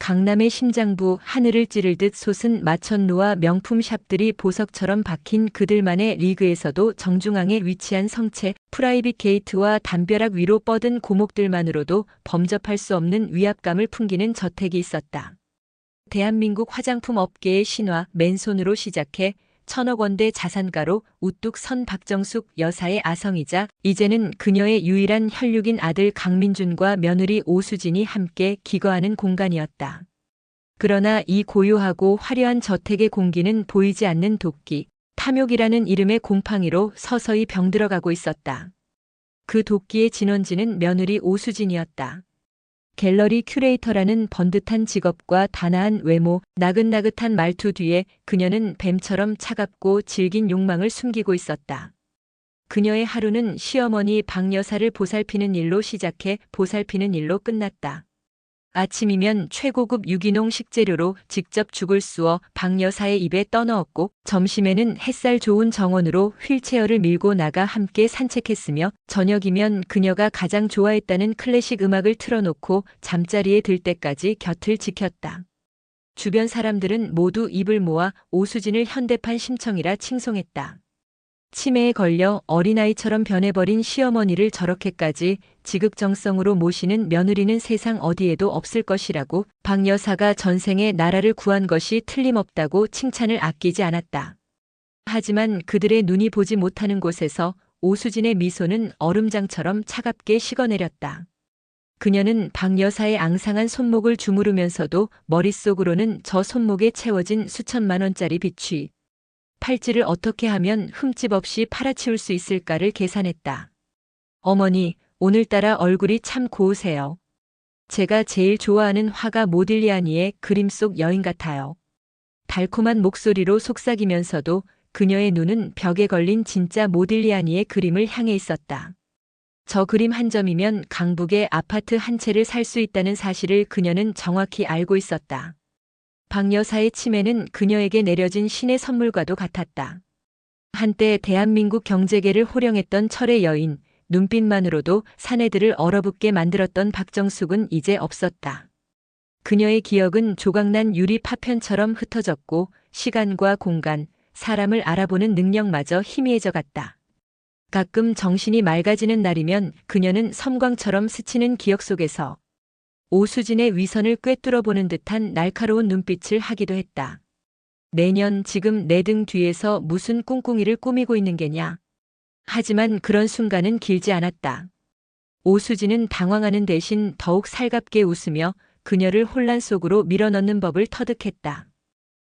강남의 심장부 하늘을 찌를 듯 솟은 마천루와 명품 샵들이 보석처럼 박힌 그들만의 리그에서도 정중앙에 위치한 성채, 프라이빗 게이트와 담벼락 위로 뻗은 고목들만으로도 범접할 수 없는 위압감을 풍기는 저택이 있었다. 대한민국 화장품 업계의 신화 맨손으로 시작해 1,000억 원대 자산가로 우뚝 선 박정숙 여사의 아성이자 이제는 그녀의 유일한 혈육인 아들 강민준과 며느리 오수진이 함께 기거하는 공간이었다. 그러나 이 고요하고 화려한 저택의 공기는 보이지 않는 도끼, 탐욕이라는 이름의 곰팡이로 서서히 병들어가고 있었다. 그 도끼의 진원지는 며느리 오수진이었다. 갤러리 큐레이터라는 번듯한 직업과 단아한 외모, 나긋나긋한 말투 뒤에 그녀는 뱀처럼 차갑고 질긴 욕망을 숨기고 있었다. 그녀의 하루는 시어머니 박 여사를 보살피는 일로 시작해 보살피는 일로 끝났다. 아침이면 최고급 유기농 식재료로 직접 죽을 쑤어 박 여사의 입에 떠넣었고, 점심에는 햇살 좋은 정원으로 휠체어를 밀고 나가 함께 산책했으며, 저녁이면 그녀가 가장 좋아했다는 클래식 음악을 틀어놓고 잠자리에 들 때까지 곁을 지켰다. 주변 사람들은 모두 입을 모아 오수진을 현대판 심청이라 칭송했다. 치매에 걸려 어린아이처럼 변해버린 시어머니를 저렇게까지 지극정성으로 모시는 며느리는 세상 어디에도 없을 것이라고, 박 여사가 전생에 나라를 구한 것이 틀림없다고 칭찬을 아끼지 않았다. 하지만 그들의 눈이 보지 못하는 곳에서 오수진의 미소는 얼음장처럼 차갑게 식어내렸다. 그녀는 박 여사의 앙상한 손목을 주무르면서도 머릿속으로는 저 손목에 채워진 수천만 원짜리 비취, 팔찌를 어떻게 하면 흠집 없이 팔아치울 수 있을까를 계산했다. 어머니, 오늘따라 얼굴이 참 고우세요. 제가 제일 좋아하는 화가 모딜리아니의 그림 속 여인 같아요. 달콤한 목소리로 속삭이면서도 그녀의 눈은 벽에 걸린 진짜 모딜리아니의 그림을 향해 있었다. 저 그림 한 점이면 강북의 아파트 한 채를 살 수 있다는 사실을 그녀는 정확히 알고 있었다. 박 여사의 치매는 그녀에게 내려진 신의 선물과도 같았다. 한때 대한민국 경제계를 호령했던 철의 여인, 눈빛만으로도 사내들을 얼어붙게 만들었던 박정숙은 이제 없었다. 그녀의 기억은 조각난 유리 파편처럼 흩어졌고, 시간과 공간, 사람을 알아보는 능력마저 희미해져 갔다. 가끔 정신이 맑아지는 날이면 그녀는 섬광처럼 스치는 기억 속에서 오수진의 위선을 꿰뚫어 보는 듯한 날카로운 눈빛을 하기도 했다. 내년 지금 내 등 뒤에서 무슨 꿍꿍이를 꾸미고 있는 게냐. 하지만 그런 순간은 길지 않았다. 오수진은 당황하는 대신 더욱 살갑게 웃으며 그녀를 혼란 속으로 밀어넣는 법을 터득했다.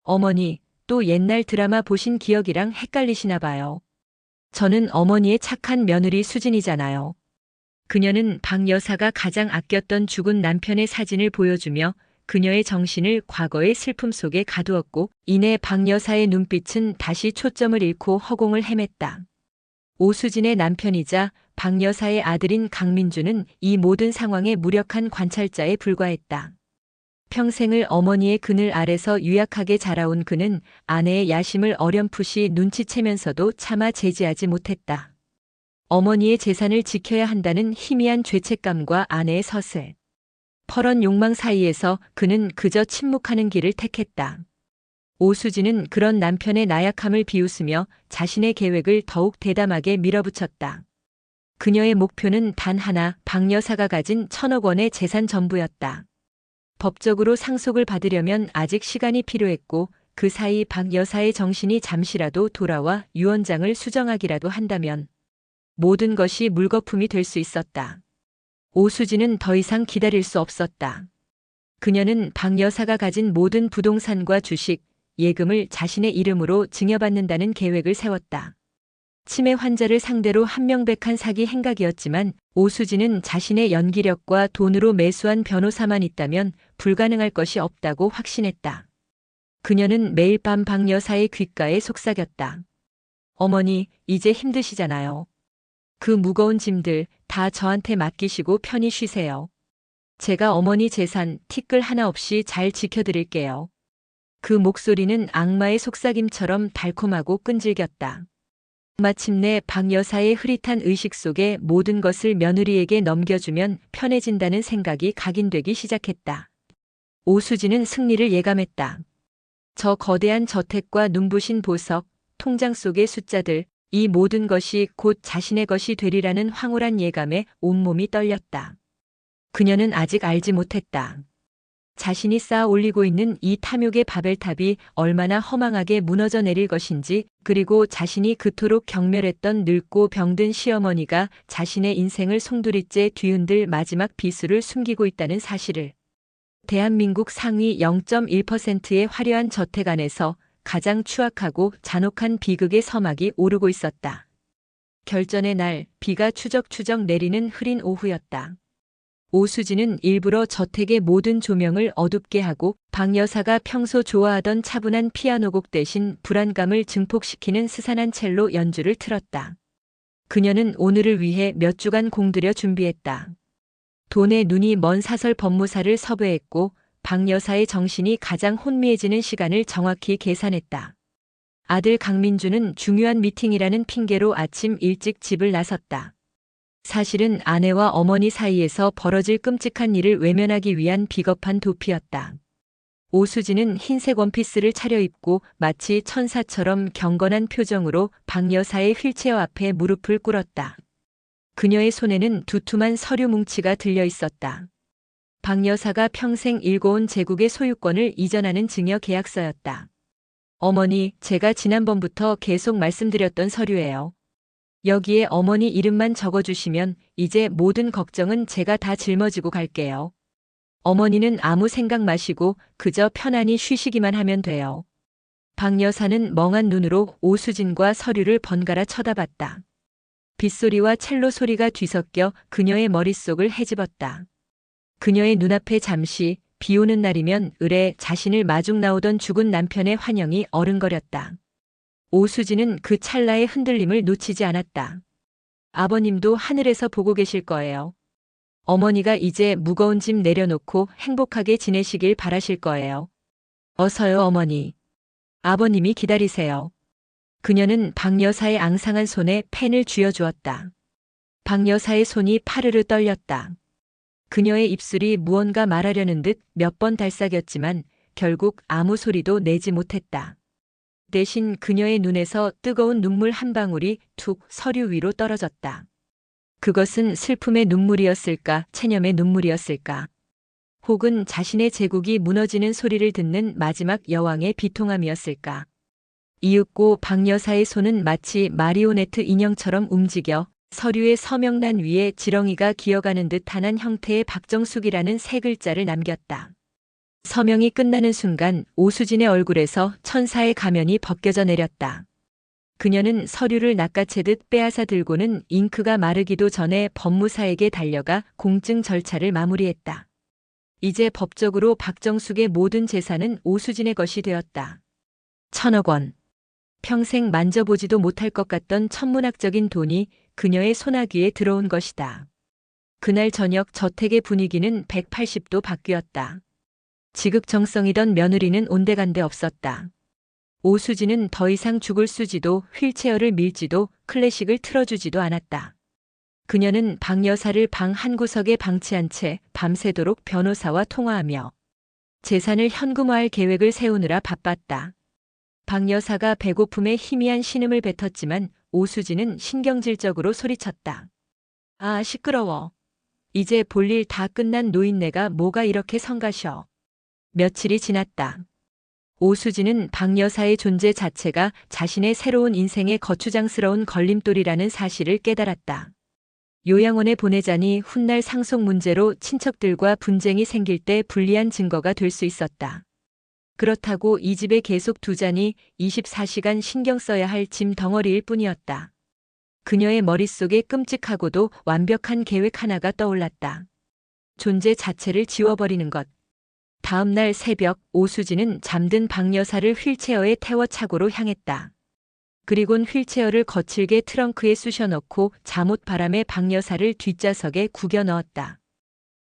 어머니, 또 옛날 드라마 보신 기억이랑 헷갈리시나 봐요. 저는 어머니의 착한 며느리 수진이잖아요. 그녀는 박 여사가 가장 아꼈던 죽은 남편의 사진을 보여주며 그녀의 정신을 과거의 슬픔 속에 가두었고, 이내 박 여사의 눈빛은 다시 초점을 잃고 허공을 헤맸다. 오수진의 남편이자 박 여사의 아들인 강민주는 이 모든 상황의 무력한 관찰자에 불과했다. 평생을 어머니의 그늘 아래서 유약하게 자라온 그는 아내의 야심을 어렴풋이 눈치채면서도 차마 제지하지 못했다. 어머니의 재산을 지켜야 한다는 희미한 죄책감과 아내의 서슬, 퍼런 욕망 사이에서 그는 그저 침묵하는 길을 택했다. 오수진은 그런 남편의 나약함을 비웃으며 자신의 계획을 더욱 대담하게 밀어붙였다. 그녀의 목표는 단 하나, 박 여사가 가진 1,000억 원의 재산 전부였다. 법적으로 상속을 받으려면 아직 시간이 필요했고, 그 사이 박 여사의 정신이 잠시라도 돌아와 유언장을 수정하기라도 한다면 모든 것이 물거품이 될 수 있었다. 오수진은 더 이상 기다릴 수 없었다. 그녀는 박 여사가 가진 모든 부동산과 주식, 예금을 자신의 이름으로 증여받는다는 계획을 세웠다. 치매 환자를 상대로 한명백한 사기 행각이었지만 오수진은 자신의 연기력과 돈으로 매수한 변호사만 있다면 불가능할 것이 없다고 확신했다. 그녀는 매일 밤 박 여사의 귓가에 속삭였다. 어머니, 이제 힘드시잖아요. 그 무거운 짐들 다 저한테 맡기시고 편히 쉬세요. 제가 어머니 재산 티끌 하나 없이 잘 지켜드릴게요. 그 목소리는 악마의 속삭임처럼 달콤하고 끈질겼다. 마침내 박 여사의 흐릿한 의식 속에 모든 것을 며느리에게 넘겨주면 편해진다는 생각이 각인되기 시작했다. 오수진은 승리를 예감했다. 저 거대한 저택과 눈부신 보석, 통장 속의 숫자들, 이 모든 것이 곧 자신의 것이 되리라는 황홀한 예감에 온몸이 떨렸다. 그녀는 아직 알지 못했다. 자신이 쌓아 올리고 있는 이 탐욕의 바벨탑이 얼마나 허망하게 무너져 내릴 것인지, 그리고 자신이 그토록 경멸했던 늙고 병든 시어머니가 자신의 인생을 송두리째 뒤흔들 마지막 비수를 숨기고 있다는 사실을. 대한민국 상위 0.1%의 화려한 저택 안에서 가장 추악하고 잔혹한 비극의 서막이 오르고 있었다. 결전의 날, 비가 추적추적 내리는 흐린 오후였다. 오수진은 일부러 저택의 모든 조명을 어둡게 하고 박 여사가 평소 좋아하던 차분한 피아노곡 대신 불안감을 증폭시키는 스산한 첼로 연주를 틀었다. 그녀는 오늘을 위해 몇 주간 공들여 준비했다. 돈에 눈이 먼 사설 법무사를 섭외했고 박 여사의 정신이 가장 혼미해지는 시간을 정확히 계산했다. 아들 강민주는 중요한 미팅이라는 핑계로 아침 일찍 집을 나섰다. 사실은 아내와 어머니 사이에서 벌어질 끔찍한 일을 외면하기 위한 비겁한 도피였다. 오수진은 흰색 원피스를 차려입고 마치 천사처럼 경건한 표정으로 박 여사의 휠체어 앞에 무릎을 꿇었다. 그녀의 손에는 두툼한 서류 뭉치가 들려 있었다. 박 여사가 평생 일궈온 제국의 소유권을 이전하는 증여 계약서였다. 어머니, 제가 지난번부터 계속 말씀드렸던 서류예요. 여기에 어머니 이름만 적어주시면 이제 모든 걱정은 제가 다 짊어지고 갈게요. 어머니는 아무 생각 마시고 그저 편안히 쉬시기만 하면 돼요. 박 여사는 멍한 눈으로 오수진과 서류를 번갈아 쳐다봤다. 빗소리와 첼로 소리가 뒤섞여 그녀의 머릿속을 헤집었다. 그녀의 눈앞에 잠시 비 오는 날이면 을에 자신을 마중 나오던 죽은 남편의 환영이 어른거렸다. 오수진은 그 찰나의 흔들림을 놓치지 않았다. 아버님도 하늘에서 보고 계실 거예요. 어머니가 이제 무거운 짐 내려놓고 행복하게 지내시길 바라실 거예요. 어서요, 어머니. 아버님이 기다리세요. 그녀는 박 여사의 앙상한 손에 펜을 쥐어주었다. 박 여사의 손이 파르르 떨렸다. 그녀의 입술이 무언가 말하려는 듯 몇 번 달싹였지만 결국 아무 소리도 내지 못했다. 대신 그녀의 눈에서 뜨거운 눈물 한 방울이 툭 서류 위로 떨어졌다. 그것은 슬픔의 눈물이었을까, 체념의 눈물이었을까? 혹은 자신의 제국이 무너지는 소리를 듣는 마지막 여왕의 비통함이었을까? 이윽고 박 여사의 손은 마치 마리오네트 인형처럼 움직여 서류의 서명란 위에 지렁이가 기어가는 듯한 형태의 박정숙이라는 세 글자를 남겼다. 서명이 끝나는 순간 오수진의 얼굴에서 천사의 가면이 벗겨져 내렸다. 그녀는 서류를 낚아채듯 빼앗아 들고는 잉크가 마르기도 전에 법무사에게 달려가 공증 절차를 마무리했다. 이제 법적으로 박정숙의 모든 재산은 오수진의 것이 되었다. 1,000억 원. 평생 만져보지도 못할 것 같던 천문학적인 돈이 그녀의 소나귀에 들어온 것이다. 그날 저녁 저택의 분위기는 180도 바뀌었다. 지극정성이던 며느리는 온데간데 없었다. 오수진은 더 이상 죽을 쓰지도 휠체어를 밀지도 클래식을 틀어주지도 않았다. 그녀는 박 여사를 방 한구석에 방치한 채 밤새도록 변호사와 통화하며 재산을 현금화할 계획을 세우느라 바빴다. 박 여사가 배고픔에 희미한 신음을 뱉었지만 오수진은 신경질적으로 소리쳤다. 아, 시끄러워. 이제 볼일 다 끝난 노인네가 뭐가 이렇게 성가셔. 며칠이 지났다. 오수진은 박 여사의 존재 자체가 자신의 새로운 인생의 거추장스러운 걸림돌이라는 사실을 깨달았다. 요양원에 보내자니 훗날 상속 문제로 친척들과 분쟁이 생길 때 불리한 증거가 될 수 있었다. 그렇다고 이 집에 계속 두자니 24시간 신경 써야 할 짐 덩어리일 뿐이었다. 그녀의 머릿속에 끔찍하고도 완벽한 계획 하나가 떠올랐다. 존재 자체를 지워버리는 것. 다음 날 새벽 오수진은 잠든 박 여사를 휠체어에 태워 차고로 향했다. 그리곤 휠체어를 거칠게 트렁크에 쑤셔넣고 잠옷 바람에 박 여사를 뒷좌석에 구겨 넣었다.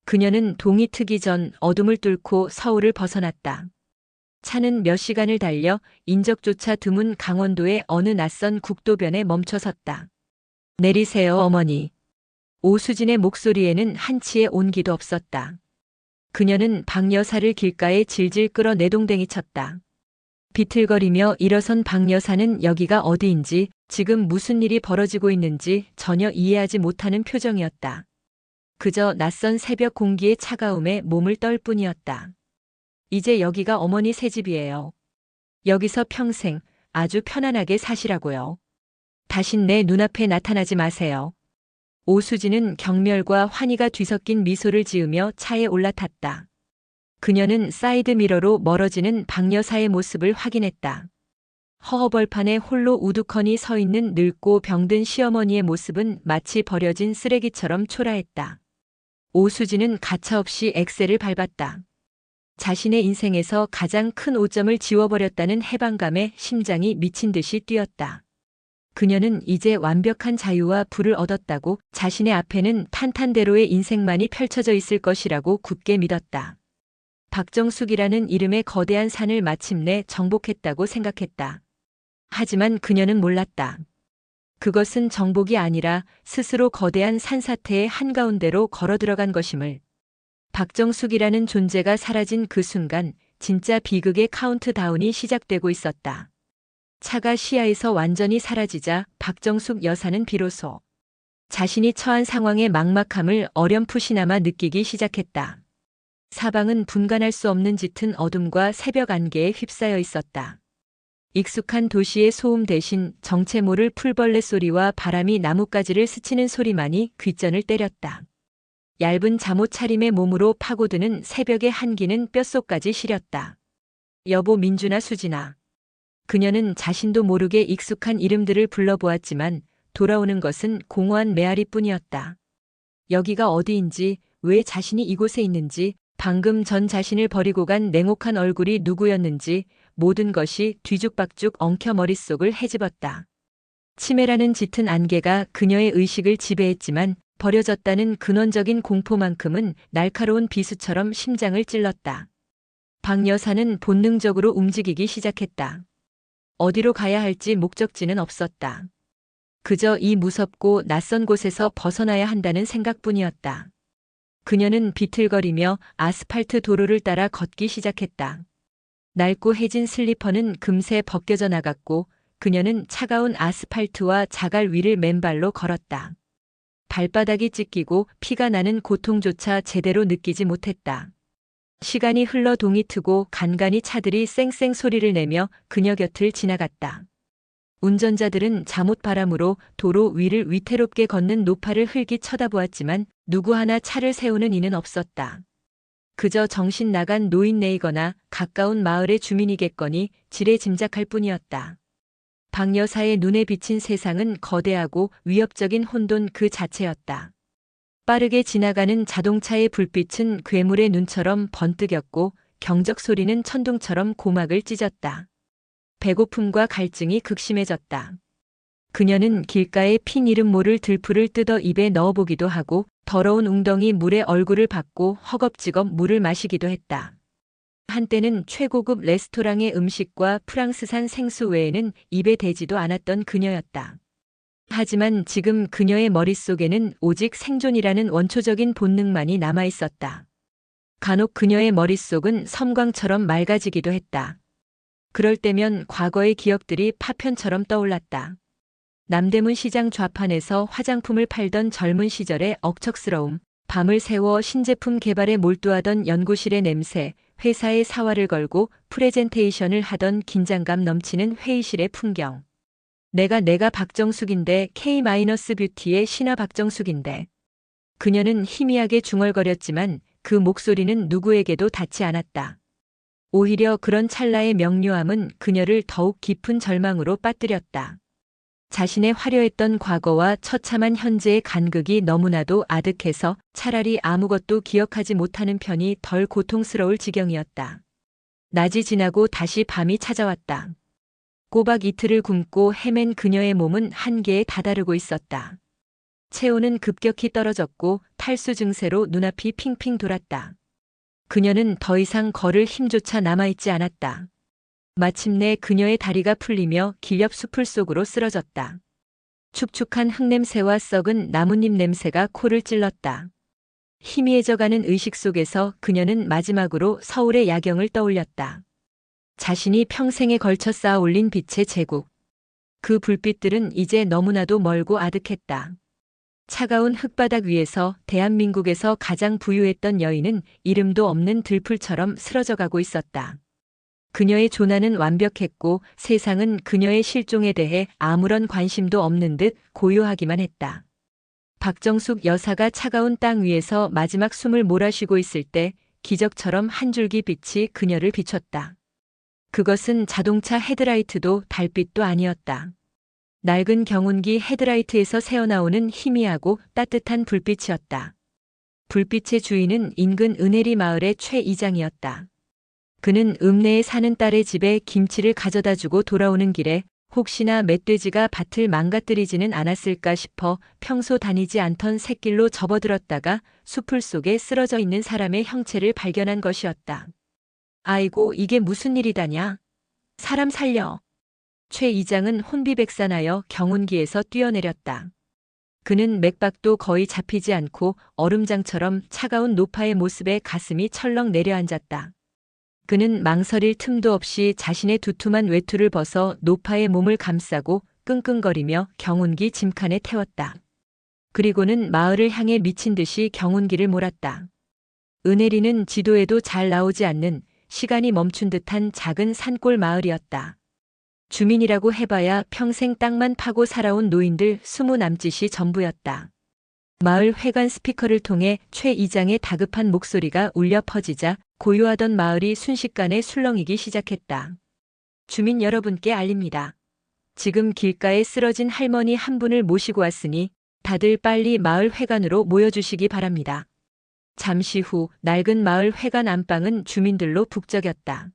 그녀는 동이 트기 전 어둠을 뚫고 서울을 벗어났다. 차는 몇 시간을 달려 인적조차 드문 강원도의 어느 낯선 국도변에 멈춰섰다. 내리세요, 어머니. 오수진의 목소리에는 한치의 온기도 없었다. 그녀는 박 여사를 길가에 질질 끌어 내동댕이 쳤다. 비틀거리며 일어선 박 여사는 여기가 어디인지, 지금 무슨 일이 벌어지고 있는지 전혀 이해하지 못하는 표정이었다. 그저 낯선 새벽 공기의 차가움에 몸을 떨 뿐이었다. 이제 여기가 어머니 새집이에요. 여기서 평생 아주 편안하게 사시라고요. 다신 내 눈앞에 나타나지 마세요. 오수진은 경멸과 환희가 뒤섞인 미소를 지으며 차에 올라탔다. 그녀는 사이드미러로 멀어지는 박 여사의 모습을 확인했다. 허허벌판에 홀로 우두커니 서 있는 늙고 병든 시어머니의 모습은 마치 버려진 쓰레기처럼 초라했다. 오수진은 가차없이 엑셀을 밟았다. 자신의 인생에서 가장 큰 오점을 지워버렸다는 해방감에 심장이 미친 듯이 뛰었다. 그녀는 이제 완벽한 자유와 부를 얻었다고, 자신의 앞에는 탄탄대로의 인생만이 펼쳐져 있을 것이라고 굳게 믿었다. 박정숙이라는 이름의 거대한 산을 마침내 정복했다고 생각했다. 하지만 그녀는 몰랐다. 그것은 정복이 아니라 스스로 거대한 산사태의 한가운데로 걸어 들어간 것임을. 박정숙이라는 존재가 사라진 그 순간 진짜 비극의 카운트다운이 시작되고 있었다. 차가 시야에서 완전히 사라지자 박정숙 여사는 비로소 자신이 처한 상황의 막막함을 어렴풋이나마 느끼기 시작했다. 사방은 분간할 수 없는 짙은 어둠과 새벽 안개에 휩싸여 있었다. 익숙한 도시의 소음 대신 정체 모를 풀벌레 소리와 바람이 나뭇가지를 스치는 소리만이 귓전을 때렸다. 얇은 잠옷 차림의 몸으로 파고드는 새벽의 한기는 뼛속까지 시렸다. 여보 민주나 수진아. 그녀는 자신도 모르게 익숙한 이름들을 불러보았지만 돌아오는 것은 공허한 메아리뿐이었다. 여기가 어디인지, 왜 자신이 이곳에 있는지, 방금 전 자신을 버리고 간 냉혹한 얼굴이 누구였는지 모든 것이 뒤죽박죽 엉켜 머릿속을 헤집었다. 치매라는 짙은 안개가 그녀의 의식을 지배했지만 버려졌다는 근원적인 공포만큼은 날카로운 비수처럼 심장을 찔렀다. 박 여사는 본능적으로 움직이기 시작했다. 어디로 가야 할지 목적지는 없었다. 그저 이 무섭고 낯선 곳에서 벗어나야 한다는 생각뿐이었다. 그녀는 비틀거리며 아스팔트 도로를 따라 걷기 시작했다. 낡고 해진 슬리퍼는 금세 벗겨져 나갔고 그녀는 차가운 아스팔트와 자갈 위를 맨발로 걸었다. 발바닥이 찢기고 피가 나는 고통조차 제대로 느끼지 못했다. 시간이 흘러 동이 트고 간간히 차들이 쌩쌩 소리를 내며 그녀 곁을 지나갔다. 운전자들은 잠옷바람으로 도로 위를 위태롭게 걷는 노파를 흘기 쳐다보았지만 누구 하나 차를 세우는 이는 없었다. 그저 정신 나간 노인네이거나 가까운 마을의 주민이겠거니 지레 짐작할 뿐이었다. 박 여사의 눈에 비친 세상은 거대하고 위협적인 혼돈 그 자체였다. 빠르게 지나가는 자동차의 불빛은 괴물의 눈처럼 번뜩였고 경적 소리는 천둥처럼 고막을 찢었다. 배고픔과 갈증이 극심해졌다. 그녀는 길가에 핀 이름 모를 들풀을 뜯어 입에 넣어보기도 하고 더러운 웅덩이 물에 얼굴을 받고 허겁지겁 물을 마시기도 했다. 한때는 최고급 레스토랑의 음식과 프랑스산 생수 외에는 입에 대지도 않았던 그녀였다. 하지만 지금 그녀의 머릿속에는 오직 생존이라는 원초적인 본능만이 남아있었다. 간혹 그녀의 머릿속은 섬광처럼 맑아지기도 했다. 그럴 때면 과거의 기억들이 파편처럼 떠올랐다. 남대문 시장 좌판에서 화장품을 팔던 젊은 시절의 억척스러움, 밤을 새워 신제품 개발에 몰두하던 연구실의 냄새, 회사의 사활을 걸고 프레젠테이션을 하던 긴장감 넘치는 회의실의 풍경. 내가 박정숙인데 K-뷰티의 신화 박정숙인데. 그녀는 희미하게 중얼거렸지만 그 목소리는 누구에게도 닿지 않았다. 오히려 그런 찰나의 명료함은 그녀를 더욱 깊은 절망으로 빠뜨렸다. 자신의 화려했던 과거와 처참한 현재의 간극이 너무나도 아득해서 차라리 아무것도 기억하지 못하는 편이 덜 고통스러울 지경이었다. 낮이 지나고 다시 밤이 찾아왔다. 꼬박 이틀을 굶고 헤맨 그녀의 몸은 한계에 다다르고 있었다. 체온은 급격히 떨어졌고 탈수 증세로 눈앞이 핑핑 돌았다. 그녀는 더 이상 걸을 힘조차 남아있지 않았다. 마침내 그녀의 다리가 풀리며 길옆 수풀 속으로 쓰러졌다. 축축한 흙냄새와 썩은 나뭇잎 냄새가 코를 찔렀다. 희미해져가는 의식 속에서 그녀는 마지막으로 서울의 야경을 떠올렸다. 자신이 평생에 걸쳐 쌓아 올린 빛의 제국. 그 불빛들은 이제 너무나도 멀고 아득했다. 차가운 흙바닥 위에서 대한민국에서 가장 부유했던 여인은 이름도 없는 들풀처럼 쓰러져가고 있었다. 그녀의 조난은 완벽했고 세상은 그녀의 실종에 대해 아무런 관심도 없는 듯 고요하기만 했다. 박정숙 여사가 차가운 땅 위에서 마지막 숨을 몰아쉬고 있을 때 기적처럼 한 줄기 빛이 그녀를 비췄다. 그것은 자동차 헤드라이트도 달빛도 아니었다. 낡은 경운기 헤드라이트에서 새어나오는 희미하고 따뜻한 불빛이었다. 불빛의 주인은 인근 은혜리 마을의 최 이장이었다. 그는 읍내에 사는 딸의 집에 김치를 가져다 주고 돌아오는 길에 혹시나 멧돼지가 밭을 망가뜨리지는 않았을까 싶어 평소 다니지 않던 샛길로 접어들었다가 수풀 속에 쓰러져 있는 사람의 형체를 발견한 것이었다. 아이고, 이게 무슨 일이다냐? 사람 살려. 최 이장은 혼비백산하여 경운기에서 뛰어내렸다. 그는 맥박도 거의 잡히지 않고 얼음장처럼 차가운 노파의 모습에 가슴이 철렁 내려앉았다. 그는 망설일 틈도 없이 자신의 두툼한 외투를 벗어 노파의 몸을 감싸고 끙끙거리며 경운기 짐칸에 태웠다. 그리고는 마을을 향해 미친 듯이 경운기를 몰았다. 은혜리는 지도에도 잘 나오지 않는 시간이 멈춘 듯한 작은 산골 마을이었다. 주민이라고 해봐야 평생 땅만 파고 살아온 노인들 20 남짓이 전부였다. 마을 회관 스피커를 통해 최 이장의 다급한 목소리가 울려 퍼지자 고요하던 마을이 순식간에 술렁이기 시작했다. 주민 여러분께 알립니다. 지금 길가에 쓰러진 할머니 한 분을 모시고 왔으니 다들 빨리 마을 회관으로 모여주시기 바랍니다. 잠시 후 낡은 마을 회관 안방은 주민들로 북적였다.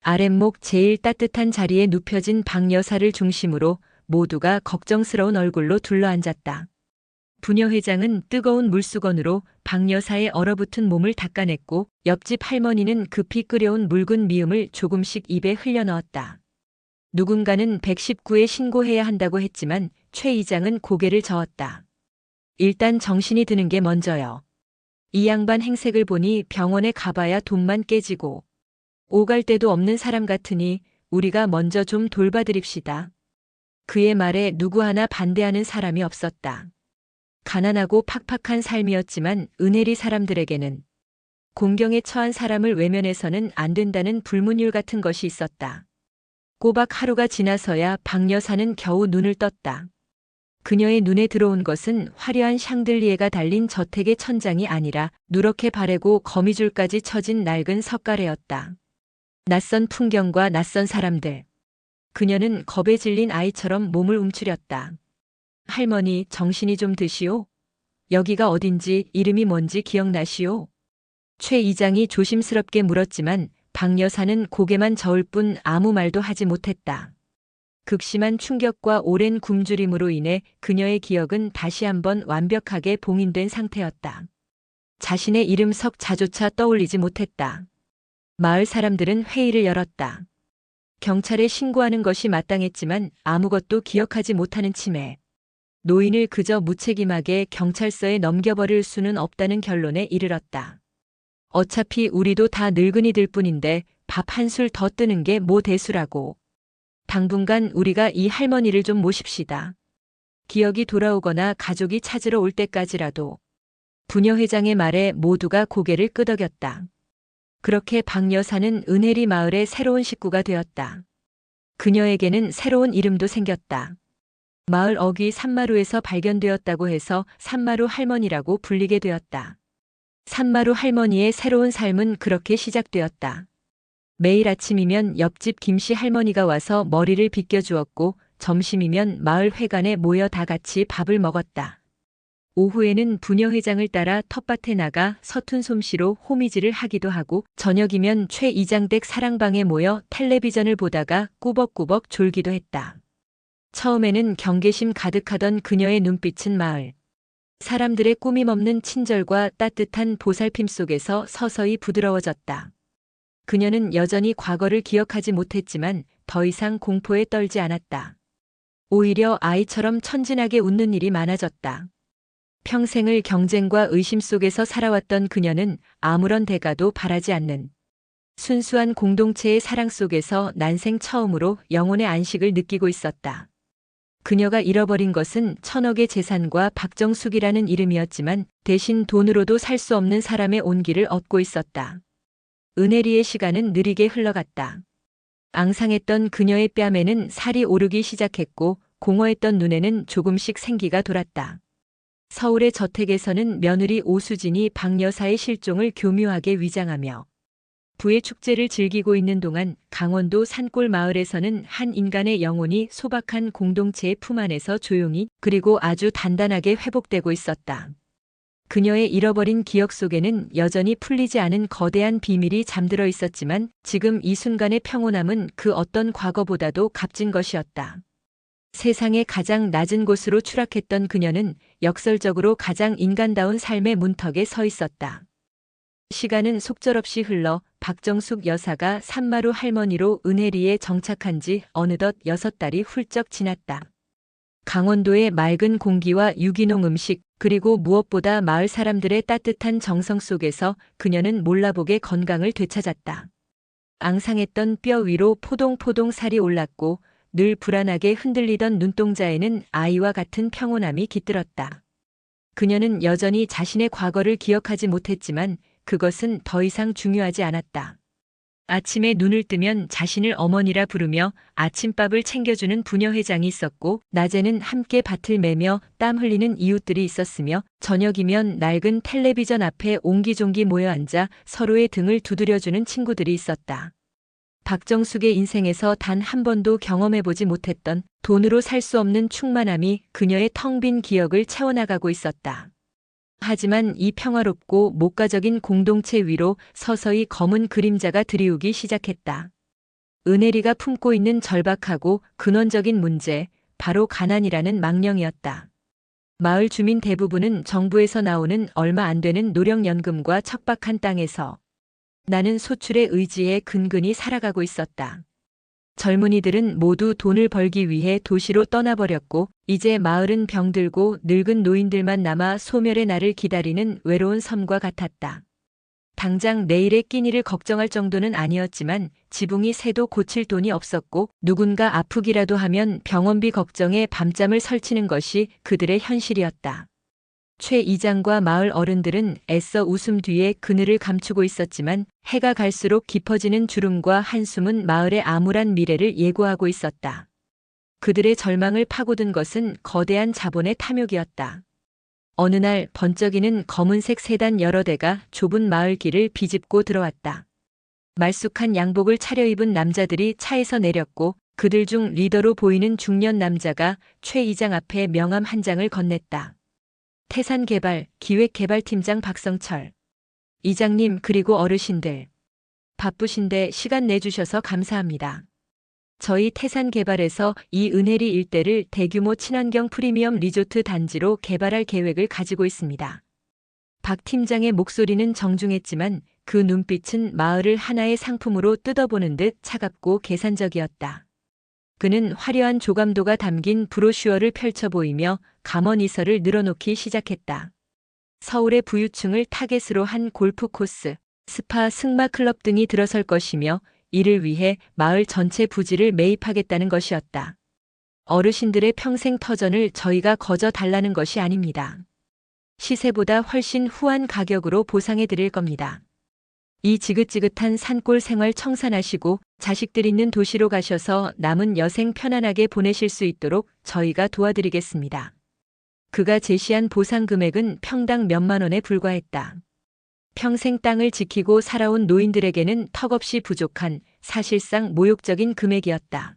아랫목 제일 따뜻한 자리에 눕혀진 박 여사를 중심으로 모두가 걱정스러운 얼굴로 둘러앉았다. 부녀 회장은 뜨거운 물수건으로 박 여사의 얼어붙은 몸을 닦아냈고 옆집 할머니는 급히 끓여온 묽은 미음을 조금씩 입에 흘려넣었다. 누군가는 119에 신고해야 한다고 했지만 최 이장은 고개를 저었다. 일단 정신이 드는 게 먼저요. 이 양반 행색을 보니 병원에 가봐야 돈만 깨지고 오갈 데도 없는 사람 같으니 우리가 먼저 좀 돌봐드립시다. 그의 말에 누구 하나 반대하는 사람이 없었다. 가난하고 팍팍한 삶이었지만 은혜리 사람들에게는 공경에 처한 사람을 외면해서는 안 된다는 불문율 같은 것이 있었다. 꼬박 하루가 지나서야 박 여사는 겨우 눈을 떴다. 그녀의 눈에 들어온 것은 화려한 샹들리에가 달린 저택의 천장이 아니라 누렇게 바래고 거미줄까지 쳐진 낡은 석가래였다. 낯선 풍경과 낯선 사람들. 그녀는 겁에 질린 아이처럼 몸을 움츠렸다. 할머니, 정신이 좀 드시오. 여기가 어딘지 이름이 뭔지 기억나시오? 최 이장이 조심스럽게 물었지만 박 여사는 고개만 저을 뿐 아무 말도 하지 못했다. 극심한 충격과 오랜 굶주림으로 인해 그녀의 기억은 다시 한번 완벽하게 봉인된 상태였다. 자신의 이름 석자조차 떠올리지 못했다. 마을 사람들은 회의를 열었다. 경찰에 신고하는 것이 마땅했지만 아무것도 기억하지 못하는 치매. 노인을 그저 무책임하게 경찰서에 넘겨버릴 수는 없다는 결론에 이르렀다. 어차피 우리도 다 늙은이들 뿐인데 밥 한 술 더 뜨는 게 뭐 대수라고. 당분간 우리가 이 할머니를 좀 모십시다. 기억이 돌아오거나 가족이 찾으러 올 때까지라도. 부녀 회장의 말에 모두가 고개를 끄덕였다. 그렇게 박 여사는 은혜리 마을의 새로운 식구가 되었다. 그녀에게는 새로운 이름도 생겼다. 마을 어귀 산마루에서 발견되었다고 해서 산마루 할머니라고 불리게 되었다. 산마루 할머니의 새로운 삶은 그렇게 시작되었다. 매일 아침이면 옆집 김씨 할머니가 와서 머리를 빗겨주었고 점심이면 마을 회관에 모여 다 같이 밥을 먹었다. 오후에는 부녀 회장을 따라 텃밭에 나가 서툰 솜씨로 호미질을 하기도 하고 저녁이면 최 이장 댁 사랑방에 모여 텔레비전을 보다가 꾸벅꾸벅 졸기도 했다. 처음에는 경계심 가득하던 그녀의 눈빛은 마을 사람들의 꾸밈 없는 친절과 따뜻한 보살핌 속에서 서서히 부드러워졌다. 그녀는 여전히 과거를 기억하지 못했지만 더 이상 공포에 떨지 않았다. 오히려 아이처럼 천진하게 웃는 일이 많아졌다. 평생을 경쟁과 의심 속에서 살아왔던 그녀는 아무런 대가도 바라지 않는 순수한 공동체의 사랑 속에서 난생 처음으로 영혼의 안식을 느끼고 있었다. 그녀가 잃어버린 것은 천억의 재산과 박정숙이라는 이름이었지만 대신 돈으로도 살 수 없는 사람의 온기를 얻고 있었다. 은혜리의 시간은 느리게 흘러갔다. 앙상했던 그녀의 뺨에는 살이 오르기 시작했고 공허했던 눈에는 조금씩 생기가 돌았다. 서울의 저택에서는 며느리 오수진이 박 여사의 실종을 교묘하게 위장하며 부의 축제를 즐기고 있는 동안 강원도 산골 마을에서는 한 인간의 영혼이 소박한 공동체의 품 안에서 조용히 그리고 아주 단단하게 회복되고 있었다. 그녀의 잃어버린 기억 속에는 여전히 풀리지 않은 거대한 비밀이 잠들어 있었지만 지금 이 순간의 평온함은 그 어떤 과거보다도 값진 것이었다. 세상의 가장 낮은 곳으로 추락했던 그녀는 역설적으로 가장 인간다운 삶의 문턱에 서 있었다. 시간은 속절없이 흘러 박정숙 여사가 산마루 할머니로 은혜리에 정착한 지 어느덧 6달이 훌쩍 지났다. 강원도의 맑은 공기와 유기농 음식 그리고 무엇보다 마을 사람들의 따뜻한 정성 속에서 그녀는 몰라보게 건강을 되찾았다. 앙상했던 뼈 위로 포동포동 살이 올랐고 늘 불안하게 흔들리던 눈동자에는 아이와 같은 평온함이 깃들었다. 그녀는 여전히 자신의 과거를 기억하지 못했지만 그것은 더 이상 중요하지 않았다. 아침에 눈을 뜨면 자신을 어머니라 부르며 아침밥을 챙겨주는 부녀 회장이 있었고 낮에는 함께 밭을 매며 땀 흘리는 이웃들이 있었으며 저녁이면 낡은 텔레비전 앞에 옹기종기 모여 앉아 서로의 등을 두드려주는 친구들이 있었다. 박정숙의 인생에서 단 한 번도 경험해보지 못했던 돈으로 살 수 없는 충만함이 그녀의 텅 빈 기억을 채워나가고 있었다. 하지만 이 평화롭고 목가적인 공동체 위로 서서히 검은 그림자가 들이우기 시작했다. 은혜리가 품고 있는 절박하고 근원적인 문제, 바로 가난이라는 망령이었다. 마을 주민 대부분은 정부에서 나오는 얼마 안 되는 노령연금과 척박한 땅에서 나는 소출의 의지에 근근히 살아가고 있었다. 젊은이들은 모두 돈을 벌기 위해 도시로 떠나버렸고 이제 마을은 병들고 늙은 노인들만 남아 소멸의 날을 기다리는 외로운 섬과 같았다. 당장 내일의 끼니를 걱정할 정도는 아니었지만 지붕이 새도 고칠 돈이 없었고 누군가 아프기라도 하면 병원비 걱정에 밤잠을 설치는 것이 그들의 현실이었다. 최 이장과 마을 어른들은 애써 웃음 뒤에 그늘을 감추고 있었지만 해가 갈수록 깊어지는 주름과 한숨은 마을의 암울한 미래를 예고하고 있었다. 그들의 절망을 파고든 것은 거대한 자본의 탐욕이었다. 어느 날 번쩍이는 검은색 세단 여러 대가 좁은 마을 길을 비집고 들어왔다. 말쑥한 양복을 차려입은 남자들이 차에서 내렸고 그들 중 리더로 보이는 중년 남자가 최 이장 앞에 명함 한 장을 건넸다. 태산개발 기획개발팀장 박성철. 이장님 그리고 어르신들. 바쁘신데 시간 내주셔서 감사합니다. 저희 태산개발에서 이 은혜리 일대를 대규모 친환경 프리미엄 리조트 단지로 개발할 계획을 가지고 있습니다. 박 팀장의 목소리는 정중했지만 그 눈빛은 마을을 하나의 상품으로 뜯어보는 듯 차갑고 계산적이었다. 그는 화려한 조감도가 담긴 브로슈어를 펼쳐 보이며 감언이설을 늘어놓기 시작했다. 서울의 부유층을 타겟으로 한 골프 코스, 스파, 승마 클럽 등이 들어설 것이며 이를 위해 마을 전체 부지를 매입하겠다는 것이었다. 어르신들의 평생 터전을 저희가 거저 달라는 것이 아닙니다. 시세보다 훨씬 후한 가격으로 보상해 드릴 겁니다. 이 지긋지긋한 산골 생활 청산하시고 자식들 있는 도시로 가셔서 남은 여생 편안하게 보내실 수 있도록 저희가 도와드리겠습니다. 그가 제시한 보상 금액은 평당 몇만 원에 불과했다. 평생 땅을 지키고 살아온 노인들에게는 턱없이 부족한 사실상 모욕적인 금액이었다.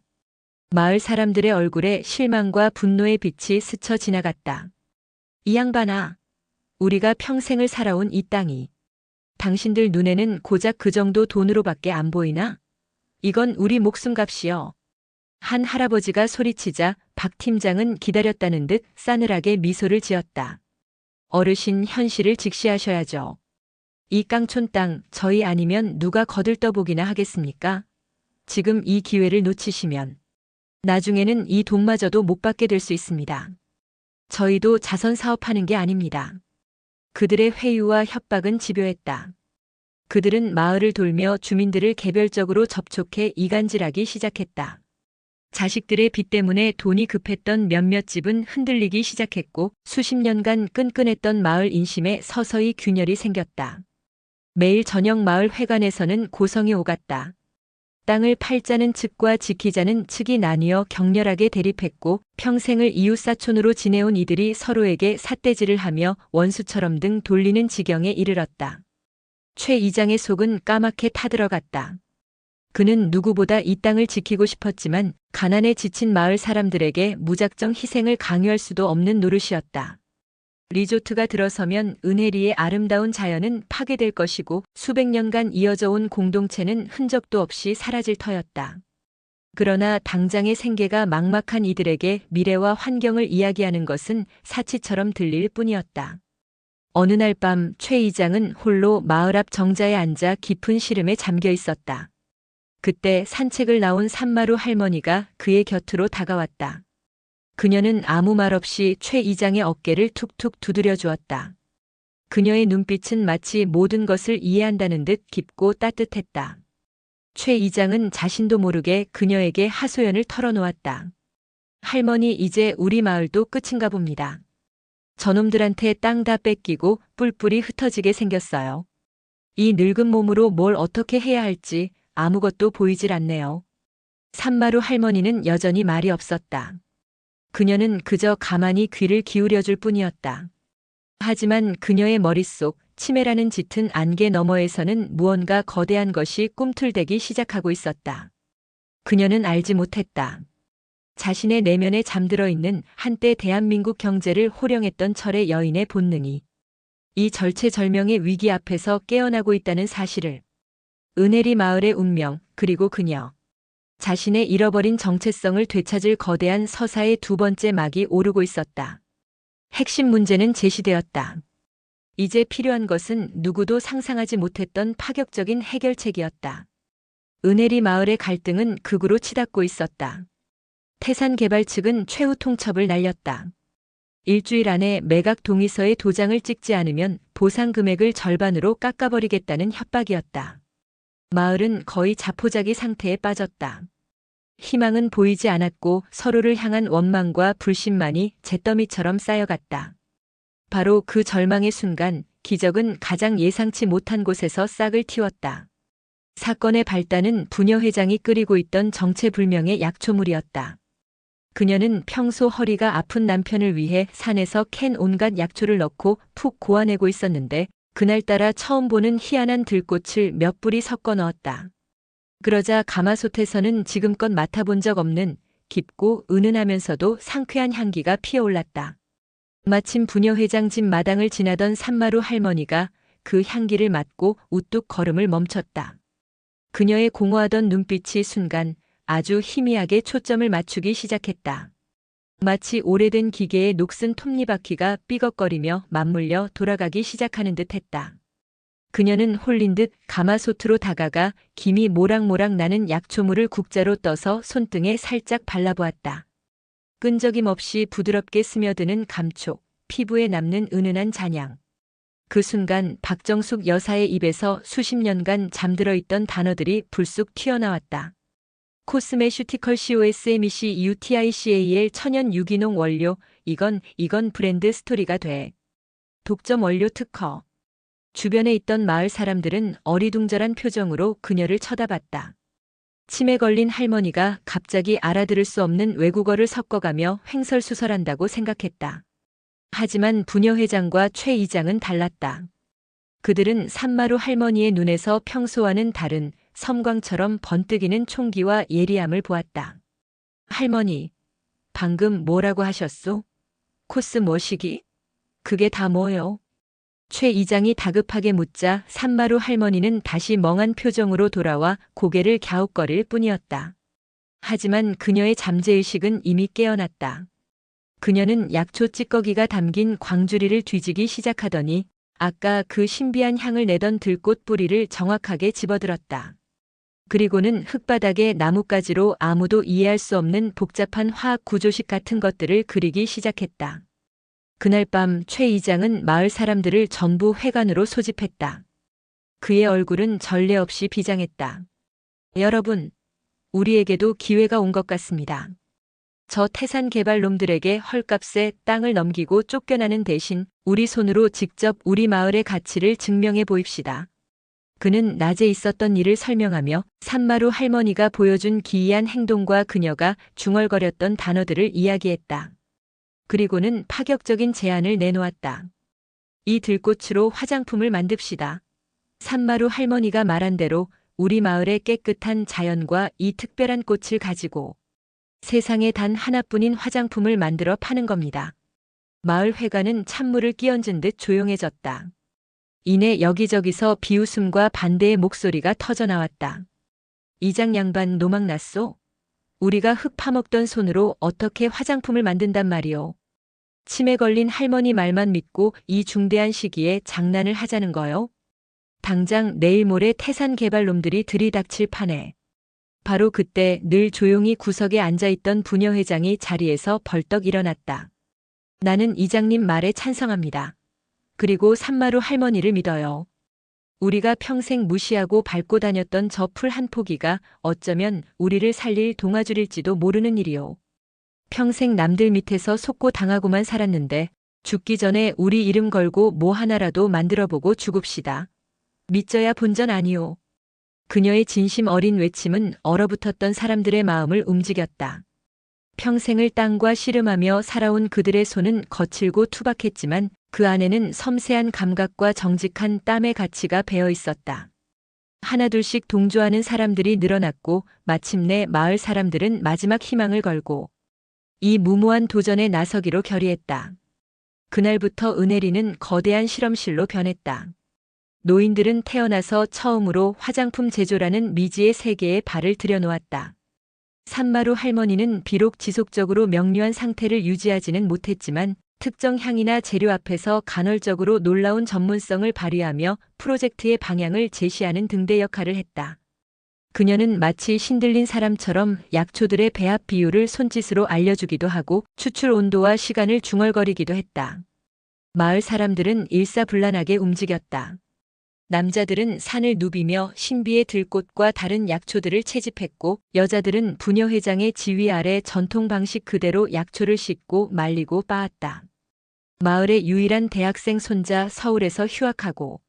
마을 사람들의 얼굴에 실망과 분노의 빛이 스쳐 지나갔다. 이 양반아, 우리가 평생을 살아온 이 땅이 당신들 눈에는 고작 그 정도 돈으로밖에 안 보이나? 이건 우리 목숨값이여. 한 할아버지가 소리치자 박 팀장은 기다렸다는 듯 싸늘하게 미소를 지었다. 어르신 현실을 직시하셔야죠. 이 깡촌 땅 저희 아니면 누가 거들떠보기나 하겠습니까? 지금 이 기회를 놓치시면 나중에는 이 돈마저도 못 받게 될 수 있습니다. 저희도 자선 사업하는 게 아닙니다. 그들의 회유와 협박은 집요했다. 그들은 마을을 돌며 주민들을 개별적으로 접촉해 이간질하기 시작했다. 자식들의 빚 때문에 돈이 급했던 몇몇 집은 흔들리기 시작했고 수십 년간 끈끈했던 마을 인심에 서서히 균열이 생겼다. 매일 저녁 마을 회관에서는 고성이 오갔다. 땅을 팔자는 측과 지키자는 측이 나뉘어 격렬하게 대립했고 평생을 이웃사촌으로 지내온 이들이 서로에게 삿대질을 하며 원수처럼 등 돌리는 지경에 이르렀다. 최 이장의 속은 까맣게 타들어갔다. 그는 누구보다 이 땅을 지키고 싶었지만 가난에 지친 마을 사람들에게 무작정 희생을 강요할 수도 없는 노릇이었다. 리조트가 들어서면 은혜리의 아름다운 자연은 파괴될 것이고 수백 년간 이어져 온 공동체는 흔적도 없이 사라질 터였다. 그러나 당장의 생계가 막막한 이들에게 미래와 환경을 이야기하는 것은 사치처럼 들릴 뿐이었다. 어느 날 밤 최 이장은 홀로 마을 앞 정자에 앉아 깊은 시름에 잠겨 있었다. 그때 산책을 나온 산마루 할머니가 그의 곁으로 다가왔다. 그녀는 아무 말 없이 최 이장의 어깨를 툭툭 두드려 주었다. 그녀의 눈빛은 마치 모든 것을 이해한다는 듯 깊고 따뜻했다. 최 이장은 자신도 모르게 그녀에게 하소연을 털어놓았다. 할머니, 이제 우리 마을도 끝인가 봅니다. 저놈들한테 땅 다 뺏기고 뿔뿔이 흩어지게 생겼어요. 이 늙은 몸으로 뭘 어떻게 해야 할지 아무것도 보이질 않네요. 산마루 할머니는 여전히 말이 없었다. 그녀는 그저 가만히 귀를 기울여 줄 뿐이었다. 하지만 그녀의 머릿속 치매라는 짙은 안개 너머에서는 무언가 거대한 것이 꿈틀대기 시작하고 있었다. 그녀는 알지 못했다. 자신의 내면에 잠들어 있는 한때 대한민국 경제를 호령했던 철의 여인의 본능이 이 절체절명의 위기 앞에서 깨어나고 있다는 사실을. 은혜리 마을의 운명, 그리고 그녀. 자신의 잃어버린 정체성을 되찾을 거대한 서사의 두 번째 막이 오르고 있었다. 핵심 문제는 제시되었다. 이제 필요한 것은 누구도 상상하지 못했던 파격적인 해결책이었다. 은혜리 마을의 갈등은 극으로 치닫고 있었다. 태산개발 측은 최후 통첩을 날렸다. 일주일 안에 매각 동의서에 도장을 찍지 않으면 보상 금액을 절반으로 깎아버리겠다는 협박이었다. 마을은 거의 자포자기 상태에 빠졌다. 희망은 보이지 않았고 서로를 향한 원망과 불신만이 잿더미처럼 쌓여갔다. 바로 그 절망의 순간 기적은 가장 예상치 못한 곳에서 싹을 틔웠다. 사건의 발단은 부녀 회장이 끓이고 있던 정체불명의 약초물이었다. 그녀는 평소 허리가 아픈 남편을 위해 산에서 캔 온갖 약초를 넣고 푹 고아내고 있었는데 그날따라 처음 보는 희한한 들꽃을 몇 뿌리 섞어 넣었다. 그러자 가마솥에서는 지금껏 맡아본 적 없는 깊고 은은하면서도 상쾌한 향기가 피어올랐다. 마침 부녀 회장 집 마당을 지나던 산마루 할머니가 그 향기를 맡고 우뚝 걸음을 멈췄다. 그녀의 공허하던 눈빛이 순간 아주 희미하게 초점을 맞추기 시작했다. 마치 오래된 기계의 녹슨 톱니바퀴가 삐걱거리며 맞물려 돌아가기 시작하는 듯 했다. 그녀는 홀린 듯 가마솥으로 다가가 김이 모락모락 나는 약초물을 국자로 떠서 손등에 살짝 발라보았다. 끈적임 없이 부드럽게 스며드는 감촉, 피부에 남는 은은한 잔향. 그 순간 박정숙 여사의 입에서 수십 년간 잠들어 있던 단어들이 불쑥 튀어나왔다. 코스메슈티컬 COSMEC UTICAL 천연 유기농 원료, 이건 브랜드 스토리가 돼. 독점 원료 특허. 주변에 있던 마을 사람들은 어리둥절한 표정으로 그녀를 쳐다봤다. 치매 걸린 할머니가 갑자기 알아들을 수 없는 외국어를 섞어가며 횡설수설한다고 생각했다. 하지만 부녀 회장과 최 이장은 달랐다. 그들은 산마루 할머니의 눈에서 평소와는 다른 섬광처럼 번뜩이는 총기와 예리함을 보았다. 할머니, 방금 뭐라고 하셨소? 코스 뭐시기? 그게 다 뭐요? 최 이장이 다급하게 묻자 산마루 할머니는 다시 멍한 표정으로 돌아와 고개를 갸웃거릴 뿐이었다. 하지만 그녀의 잠재의식은 이미 깨어났다. 그녀는 약초 찌꺼기가 담긴 광주리를 뒤지기 시작하더니 아까 그 신비한 향을 내던 들꽃 뿌리를 정확하게 집어들었다. 그리고는 흙바닥에 나뭇가지로 아무도 이해할 수 없는 복잡한 화학 구조식 같은 것들을 그리기 시작했다. 그날 밤 최 이장은 마을 사람들을 전부 회관으로 소집했다. 그의 얼굴은 전례 없이 비장했다. 여러분, 우리에게도 기회가 온 것 같습니다. 저 태산 개발놈들에게 헐값에 땅을 넘기고 쫓겨나는 대신 우리 손으로 직접 우리 마을의 가치를 증명해 보입시다. 그는 낮에 있었던 일을 설명하며 산마루 할머니가 보여준 기이한 행동과 그녀가 중얼거렸던 단어들을 이야기했다. 그리고는 파격적인 제안을 내놓았다. 이 들꽃으로 화장품을 만듭시다. 산마루 할머니가 말한 대로 우리 마을의 깨끗한 자연과 이 특별한 꽃을 가지고 세상에 단 하나뿐인 화장품을 만들어 파는 겁니다. 마을 회관은 찬물을 끼얹은 듯 조용해졌다. 이내 여기저기서 비웃음과 반대의 목소리가 터져나왔다. 이장 양반 노망났소? 우리가 흙 파먹던 손으로 어떻게 화장품을 만든단 말이오. 치매 걸린 할머니 말만 믿고 이 중대한 시기에 장난을 하자는 거요? 당장 내일 모레 태산 개발놈들이 들이닥칠 판에. 바로 그때 늘 조용히 구석에 앉아있던 부녀 회장이 자리에서 벌떡 일어났다. 나는 이장님 말에 찬성합니다. 그리고 산마루 할머니를 믿어요. 우리가 평생 무시하고 밟고 다녔던 저 풀 한 포기가 어쩌면 우리를 살릴 동아줄일지도 모르는 일이요. 평생 남들 밑에서 속고 당하고만 살았는데 죽기 전에 우리 이름 걸고 뭐 하나라도 만들어보고 죽읍시다. 믿져야 본전 아니오. 그녀의 진심 어린 외침은 얼어붙었던 사람들의 마음을 움직였다. 평생을 땅과 씨름하며 살아온 그들의 손은 거칠고 투박했지만 그 안에는 섬세한 감각과 정직한 땀의 가치가 배어 있었다. 하나둘씩 동조하는 사람들이 늘어났고 마침내 마을 사람들은 마지막 희망을 걸고 이 무모한 도전에 나서기로 결의했다. 그날부터 은혜리는 거대한 실험실로 변했다. 노인들은 태어나서 처음으로 화장품 제조라는 미지의 세계에 발을 들여놓았다. 산마루 할머니는 비록 지속적으로 명료한 상태를 유지하지는 못했지만 특정 향이나 재료 앞에서 간헐적으로 놀라운 전문성을 발휘하며 프로젝트의 방향을 제시하는 등대 역할을 했다. 그녀는 마치 신들린 사람처럼 약초들의 배합 비율을 손짓으로 알려주기도 하고 추출 온도와 시간을 중얼거리기도 했다. 마을 사람들은 일사불란하게 움직였다. 남자들은 산을 누비며 신비의 들꽃과 다른 약초들을 채집했고 여자들은 부녀 회장의 지휘 아래 전통 방식 그대로 약초를 씻고 말리고 빻았다. 마을의 유일한 대학생 손자 서울에서 휴학하고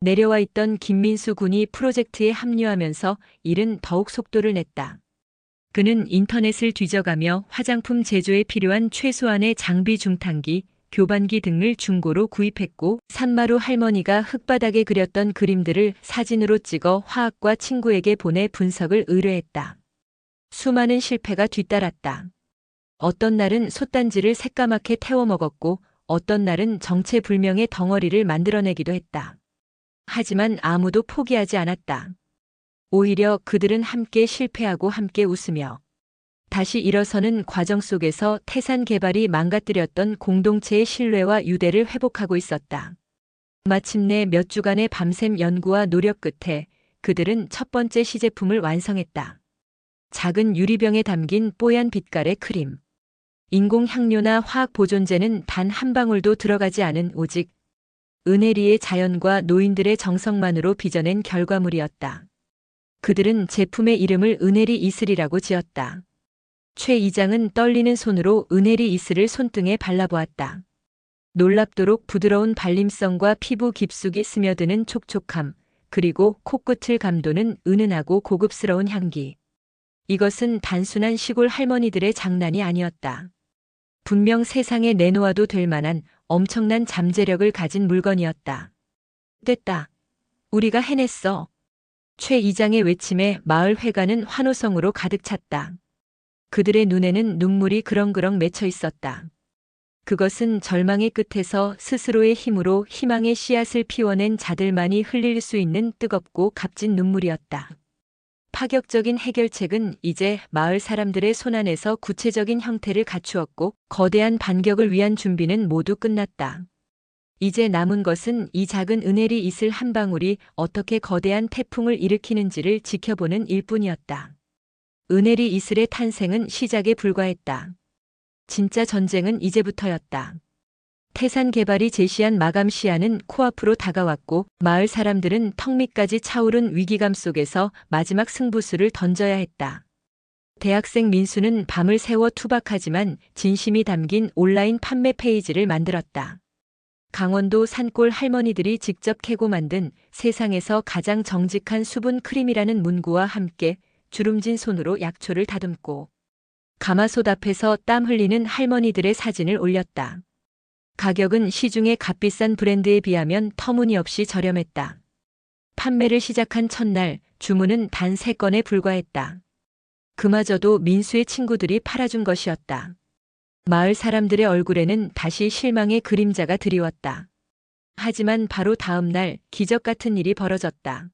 내려와 있던 김민수 군이 프로젝트에 합류하면서 일은 더욱 속도를 냈다. 그는 인터넷을 뒤져가며 화장품 제조에 필요한 최소한의 장비 중탕기, 교반기 등을 중고로 구입했고 산마루 할머니가 흙바닥에 그렸던 그림들을 사진으로 찍어 화학과 친구에게 보내 분석을 의뢰했다. 수많은 실패가 뒤따랐다. 어떤 날은 솥단지를 새까맣게 태워 먹었고 어떤 날은 정체불명의 덩어리를 만들어내기도 했다. 하지만 아무도 포기하지 않았다. 오히려 그들은 함께 실패하고 함께 웃으며 다시 일어서는 과정 속에서 태산 개발이 망가뜨렸던 공동체의 신뢰와 유대를 회복하고 있었다. 마침내 몇 주간의 밤샘 연구와 노력 끝에 그들은 첫 번째 시제품을 완성했다. 작은 유리병에 담긴 뽀얀 빛깔의 크림. 인공 향료나 화학 보존제는 단 한 방울도 들어가지 않은 오직 은혜리의 자연과 노인들의 정성만으로 빚어낸 결과물이었다. 그들은 제품의 이름을 은혜리 이슬이라고 지었다. 최 이장은 떨리는 손으로 은혜리 이슬을 손등에 발라보았다. 놀랍도록 부드러운 발림성과 피부 깊숙이 스며드는 촉촉함, 그리고 코끝을 감도는 은은하고 고급스러운 향기. 이것은 단순한 시골 할머니들의 장난이 아니었다. 분명 세상에 내놓아도 될 만한 엄청난 잠재력을 가진 물건이었다. 됐다. 우리가 해냈어. 최 이장의 외침에 마을 회관은 환호성으로 가득 찼다. 그들의 눈에는 눈물이 그렁그렁 맺혀 있었다. 그것은 절망의 끝에서 스스로의 힘으로 희망의 씨앗을 피워낸 자들만이 흘릴 수 있는 뜨겁고 값진 눈물이었다. 파격적인 해결책은 이제 마을 사람들의 손안에서 구체적인 형태를 갖추었고 거대한 반격을 위한 준비는 모두 끝났다. 이제 남은 것은 이 작은 은혜리 이슬 한 방울이 어떻게 거대한 태풍을 일으키는지를 지켜보는 일뿐이었다. 은혜리 이슬의 탄생은 시작에 불과했다. 진짜 전쟁은 이제부터였다. 태산개발이 제시한 마감 시한은 코앞으로 다가왔고 마을 사람들은 턱 밑까지 차오른 위기감 속에서 마지막 승부수를 던져야 했다. 대학생 민수는 밤을 새워 투박하지만 진심이 담긴 온라인 판매 페이지를 만들었다. 강원도 산골 할머니들이 직접 캐고 만든 세상에서 가장 정직한 수분 크림이라는 문구와 함께 주름진 손으로 약초를 다듬고 가마솥 앞에서 땀 흘리는 할머니들의 사진을 올렸다. 가격은 시중의 값비싼 브랜드에 비하면 터무니없이 저렴했다. 판매를 시작한 첫날 주문은 단 3건에 불과했다. 그마저도 민수의 친구들이 팔아준 것이었다. 마을 사람들의 얼굴에는 다시 실망의 그림자가 드리웠다. 하지만 바로 다음 날 기적 같은 일이 벌어졌다.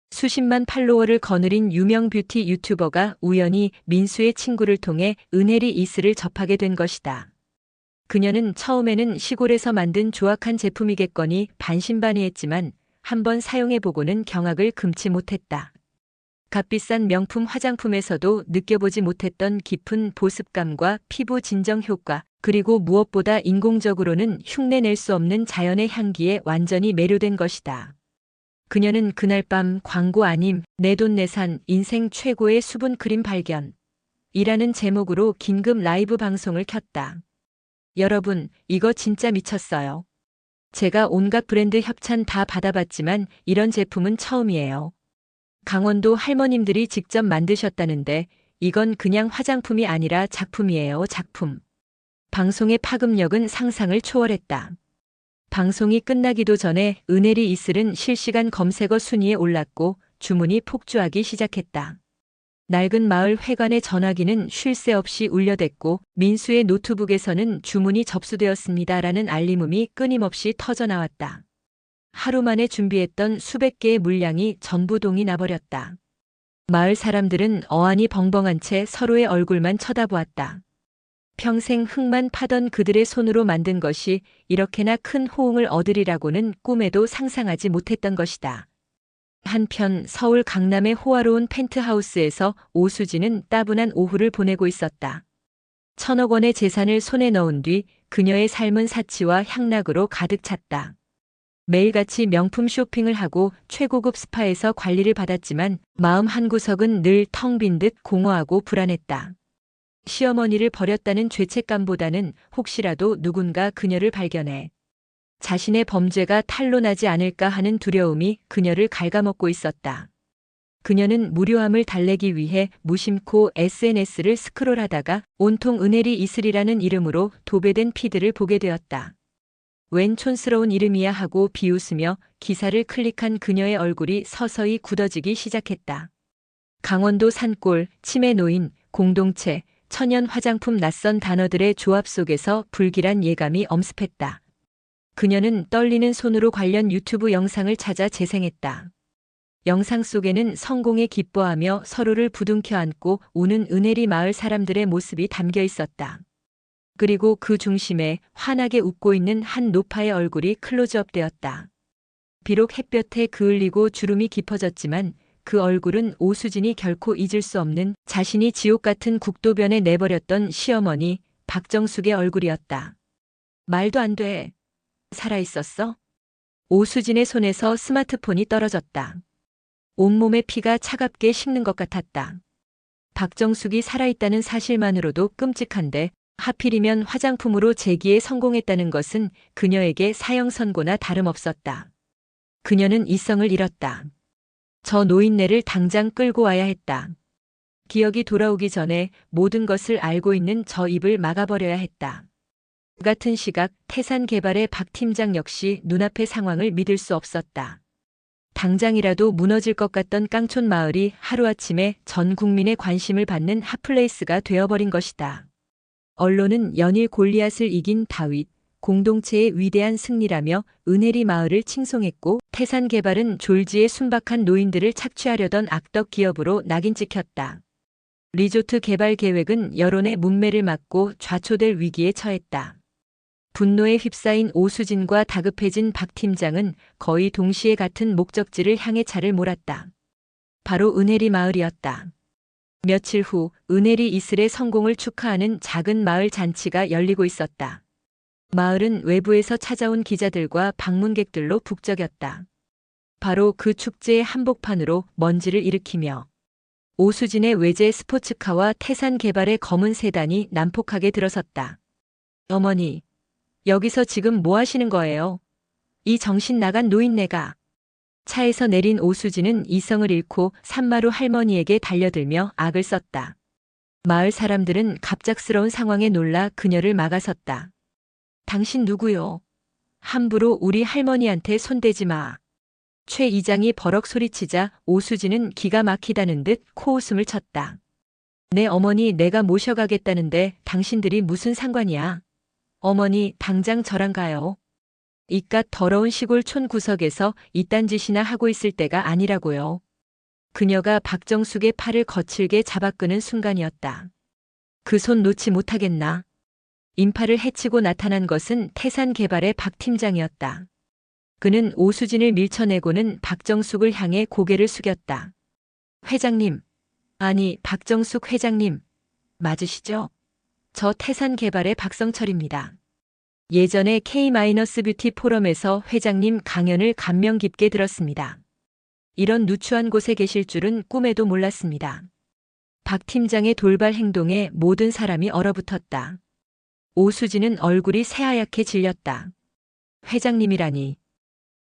수십만 팔로워를 거느린 유명 뷰티 유튜버가 우연히 민수의 친구를 통해 은혜리 이슬을 접하게 된 것이다. 그녀는 처음에는 시골에서 만든 조악한 제품이겠거니 반신반의했지만 한번 사용해보고는 경악을 금치 못했다. 값비싼 명품 화장품에서도 느껴보지 못했던 깊은 보습감과 피부 진정 효과, 그리고 무엇보다 인공적으로는 흉내낼 수 없는 자연의 향기에 완전히 매료된 것이다. 그녀는 그날 밤 광고 아님, 내돈내산 인생 최고의 수분 크림 발견 이라는 제목으로 긴급 라이브 방송을 켰다. 여러분, 이거 진짜 미쳤어요. 제가 온갖 브랜드 협찬 다 받아봤지만 이런 제품은 처음이에요. 강원도 할머님들이 직접 만드셨다는데 이건 그냥 화장품이 아니라 작품이에요, 작품. 방송의 파급력은 상상을 초월했다. 방송이 끝나기도 전에 은혜리 이슬은 실시간 검색어 순위에 올랐고 주문이 폭주하기 시작했다. 낡은 마을 회관의 전화기는 쉴 새 없이 울려댔고 민수의 노트북에서는 주문이 접수되었습니다라는 알림음이 끊임없이 터져나왔다. 하루 만에 준비했던 수백 개의 물량이 전부 동이 나버렸다. 마을 사람들은 어안이 벙벙한 채 서로의 얼굴만 쳐다보았다. 평생 흙만 파던 그들의 손으로 만든 것이 이렇게나 큰 호응을 얻으리라고는 꿈에도 상상하지 못했던 것이다. 한편 서울 강남의 호화로운 펜트하우스에서 오수진은 따분한 오후를 보내고 있었다. 1,000억 원의 재산을 손에 넣은 뒤 그녀의 삶은 사치와 향락으로 가득 찼다. 매일같이 명품 쇼핑을 하고 최고급 스파에서 관리를 받았지만 마음 한구석은 늘 텅 빈 듯 공허하고 불안했다. 시어머니를 버렸다는 죄책감보다는 혹시라도 누군가 그녀를 발견해 자신의 범죄가 탄로나지 않을까 하는 두려움이 그녀를 갉아먹고 있었다. 그녀는 무료함을 달래기 위해 무심코 SNS를 스크롤하다가 온통 은혜리 이슬이라는 이름으로 도배된 피드를 보게 되었다. 웬 촌스러운 이름이야 하고 비웃으며 기사를 클릭한 그녀의 얼굴이 서서히 굳어지기 시작했다. 강원도 산골, 치매 노인, 공동체, 천연 화장품 낯선 단어들의 조합 속에서 불길한 예감이 엄습했다. 그녀는 떨리는 손으로 관련 유튜브 영상을 찾아 재생했다. 영상 속에는 성공에 기뻐하며 서로를 부둥켜 안고 우는 은혜리 마을 사람들의 모습이 담겨 있었다. 그리고 그 중심에 환하게 웃고 있는 한 노파의 얼굴이 클로즈업되었다. 비록 햇볕에 그을리고 주름이 깊어졌지만 그 얼굴은 오수진이 결코 잊을 수 없는 자신이 지옥 같은 국도변에 내버렸던 시어머니 박정숙의 얼굴이었다. 말도 안 돼. 살아있었어? 오수진의 손에서 스마트폰이 떨어졌다. 온몸의 피가 차갑게 식는 것 같았다. 박정숙이 살아있다는 사실만으로도 끔찍한데 하필이면 화장품으로 재기에 성공했다는 것은 그녀에게 사형 선고나 다름없었다. 그녀는 이성을 잃었다. 저 노인네를 당장 끌고 와야 했다. 기억이 돌아오기 전에 모든 것을 알고 있는 저 입을 막아버려야 했다. 그 같은 시각 태산개발의 박 팀장 역시 눈앞의 상황을 믿을 수 없었다. 당장이라도 무너질 것 같던 깡촌 마을이 하루아침에 전 국민의 관심을 받는 핫플레이스가 되어버린 것이다. 언론은 연일 골리앗을 이긴 다윗, 공동체의 위대한 승리라며 은혜리 마을을 칭송했고 태산개발은 졸지에 순박한 노인들을 착취하려던 악덕 기업으로 낙인 찍혔다. 리조트 개발 계획은 여론의 문매를 맞고 좌초될 위기에 처했다. 분노에 휩싸인 오수진과 다급해진 박 팀장은 거의 동시에 같은 목적지를 향해 차를 몰았다. 바로 은혜리 마을이었다. 며칠 후 은혜리 이슬의 성공을 축하하는 작은 마을 잔치가 열리고 있었다. 마을은 외부에서 찾아온 기자들과 방문객들로 북적였다. 바로 그 축제의 한복판으로 먼지를 일으키며 오수진의 외제 스포츠카와 태산 개발의 검은 세단이 난폭하게 들어섰다. 어머니, 여기서 지금 뭐 하시는 거예요? 이 정신 나간 노인네가. 차에서 내린 오수진은 이성을 잃고 산마루 할머니에게 달려들며 악을 썼다. 마을 사람들은 갑작스러운 상황에 놀라 그녀를 막아섰다. 당신 누구요? 함부로 우리 할머니한테 손대지 마. 최 이장이 버럭 소리치자 오수진은 기가 막히다는 듯 코웃음을 쳤다. 내 어머니 내가 모셔가겠다는데 당신들이 무슨 상관이야? 어머니 당장 저랑 가요. 이깟 더러운 시골 촌 구석에서 이딴 짓이나 하고 있을 때가 아니라고요. 그녀가 박정숙의 팔을 거칠게 잡아끄는 순간이었다. 그 손 놓지 못하겠나? 인파를 해치고 나타난 것은 태산개발의 박 팀장이었다. 그는 오수진을 밀쳐내고는 박정숙을 향해 고개를 숙였다. 회장님, 아니 박정숙 회장님, 맞으시죠? 저 태산개발의 박성철입니다. 예전에 K-뷰티 포럼에서 회장님 강연을 감명 깊게 들었습니다. 이런 누추한 곳에 계실 줄은 꿈에도 몰랐습니다. 박 팀장의 돌발 행동에 모든 사람이 얼어붙었다. 오수진은 얼굴이 새하얗게 질렸다. 회장님이라니.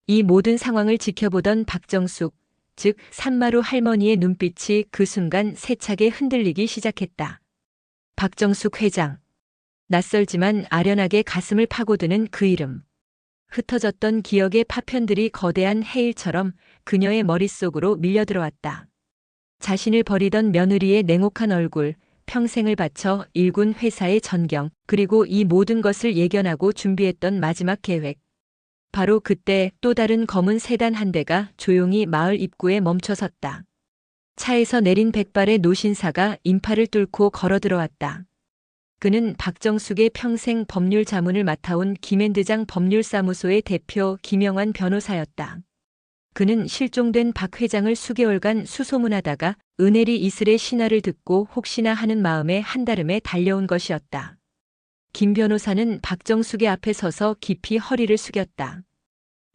이 모든 상황을 지켜보던 박정숙, 즉 산마루 할머니의 눈빛이 그 순간 세차게 흔들리기 시작했다. 박정숙 회장. 낯설지만 아련하게 가슴을 파고드는 그 이름. 흩어졌던 기억의 파편들이 거대한 해일처럼 그녀의 머릿속으로 밀려들어왔다. 자신을 버리던 며느리의 냉혹한 얼굴, 평생을 바쳐 일군 회사의 전경, 그리고 이 모든 것을 예견하고 준비했던 마지막 계획. 바로 그때 또 다른 검은 세단 한 대가 조용히 마을 입구에 멈춰섰다. 차에서 내린 백발의 노신사가 인파를 뚫고 걸어 들어왔다. 그는 박정숙의 평생 법률 자문을 맡아온 김앤드장 법률사무소의 대표 김영환 변호사였다. 그는 실종된 박 회장을 수개월간 수소문하다가 은혜리 이슬의 신화를 듣고 혹시나 하는 마음에 한달음에 달려온 것이었다. 김 변호사는 박정숙의 앞에 서서 깊이 허리를 숙였다.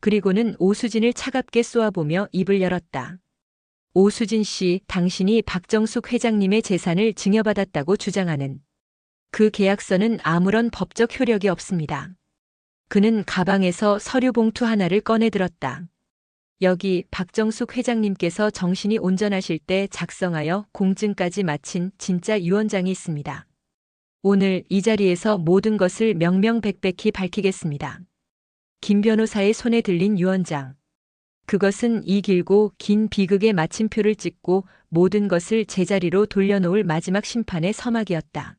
그리고는 오수진을 차갑게 쏘아보며 입을 열었다. 오수진 씨, 당신이 박정숙 회장님의 재산을 증여받았다고 주장하는 그 계약서는 아무런 법적 효력이 없습니다. 그는 가방에서 서류 봉투 하나를 꺼내 들었다. 여기 박정숙 회장님께서 정신이 온전하실 때 작성하여 공증까지 마친 진짜 유언장이 있습니다. 오늘 이 자리에서 모든 것을 명명백백히 밝히겠습니다. 김 변호사의 손에 들린 유언장. 그것은 이 길고 긴 비극의 마침표를 찍고 모든 것을 제자리로 돌려놓을 마지막 심판의 서막이었다.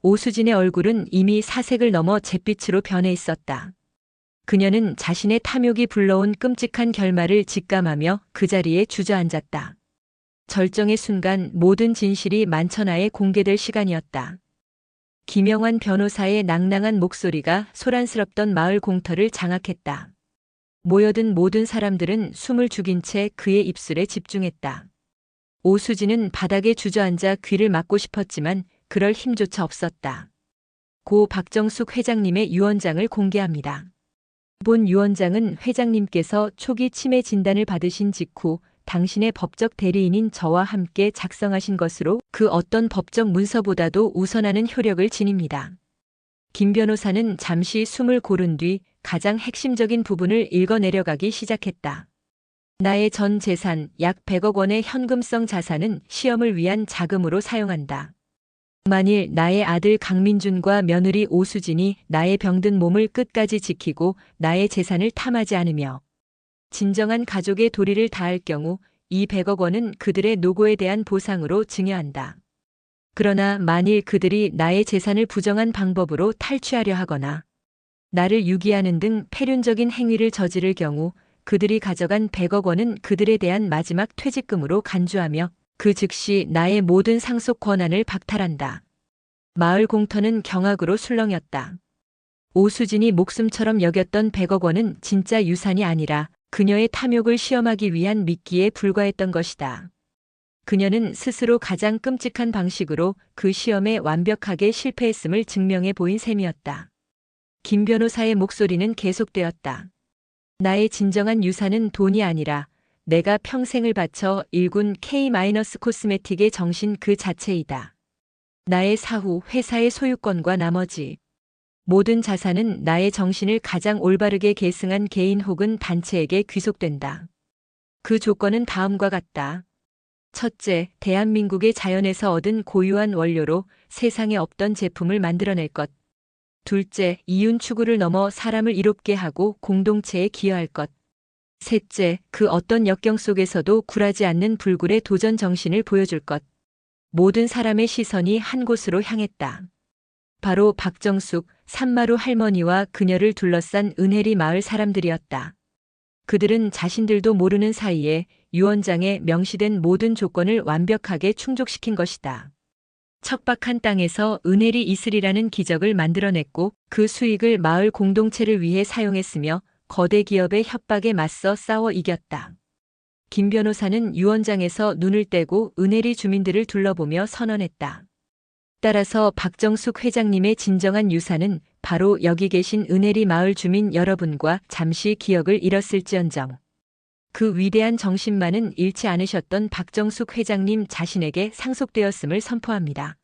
오수진의 얼굴은 이미 사색을 넘어 잿빛으로 변해 있었다. 그녀는 자신의 탐욕이 불러온 끔찍한 결말을 직감하며 그 자리에 주저앉았다. 절정의 순간 모든 진실이 만천하에 공개될 시간이었다. 김영환 변호사의 낭낭한 목소리가 소란스럽던 마을 공터를 장악했다. 모여든 모든 사람들은 숨을 죽인 채 그의 입술에 집중했다. 오수진은 바닥에 주저앉아 귀를 막고 싶었지만 그럴 힘조차 없었다. 고 박정숙 회장님의 유언장을 공개합니다. 본 유언장은 회장님께서 초기 치매 진단을 받으신 직후 당신의 법적 대리인인 저와 함께 작성하신 것으로 그 어떤 법적 문서보다도 우선하는 효력을 지닙니다. 김 변호사는 잠시 숨을 고른 뒤 가장 핵심적인 부분을 읽어내려가기 시작했다. 나의 전 재산 약 100억 원의 현금성 자산은 시험을 위한 자금으로 사용한다. 만일 나의 아들 강민준과 며느리 오수진이 나의 병든 몸을 끝까지 지키고 나의 재산을 탐하지 않으며 진정한 가족의 도리를 다할 경우 이 100억 원은 그들의 노고에 대한 보상으로 증여한다. 그러나 만일 그들이 나의 재산을 부정한 방법으로 탈취하려 하거나 나를 유기하는 등 폐륜적인 행위를 저지를 경우 그들이 가져간 100억 원은 그들에 대한 마지막 퇴직금으로 간주하며 그 즉시 나의 모든 상속 권한을 박탈한다. 마을 공터는 경악으로 술렁였다. 오수진이 목숨처럼 여겼던 100억 원은 진짜 유산이 아니라 그녀의 탐욕을 시험하기 위한 미끼에 불과했던 것이다. 그녀는 스스로 가장 끔찍한 방식으로 그 시험에 완벽하게 실패했음을 증명해 보인 셈이었다. 김 변호사의 목소리는 계속되었다. 나의 진정한 유산은 돈이 아니라 내가 평생을 바쳐 일군 K-코스메틱의 정신 그 자체이다. 나의 사후 회사의 소유권과 나머지 모든 자산은 나의 정신을 가장 올바르게 계승한 개인 혹은 단체에게 귀속된다. 그 조건은 다음과 같다. 첫째, 대한민국의 자연에서 얻은 고유한 원료로 세상에 없던 제품을 만들어낼 것. 둘째, 이윤 추구를 넘어 사람을 이롭게 하고 공동체에 기여할 것. 셋째, 그 어떤 역경 속에서도 굴하지 않는 불굴의 도전 정신을 보여줄 것. 모든 사람의 시선이 한 곳으로 향했다. 바로 박정숙, 산마루 할머니와 그녀를 둘러싼 은혜리 마을 사람들이었다. 그들은 자신들도 모르는 사이에 유언장에 명시된 모든 조건을 완벽하게 충족시킨 것이다. 척박한 땅에서 은혜리 이슬이라는 기적을 만들어냈고 그 수익을 마을 공동체를 위해 사용했으며 거대 기업의 협박에 맞서 싸워 이겼다. 김 변호사는 유언장에서 눈을 떼고 은혜리 주민들을 둘러보며 선언했다. 따라서 박정숙 회장님의 진정한 유산은 바로 여기 계신 은혜리 마을 주민 여러분과 잠시 기억을 잃었을지언정 그 위대한 정신만은 잃지 않으셨던 박정숙 회장님 자신에게 상속되었음을 선포합니다.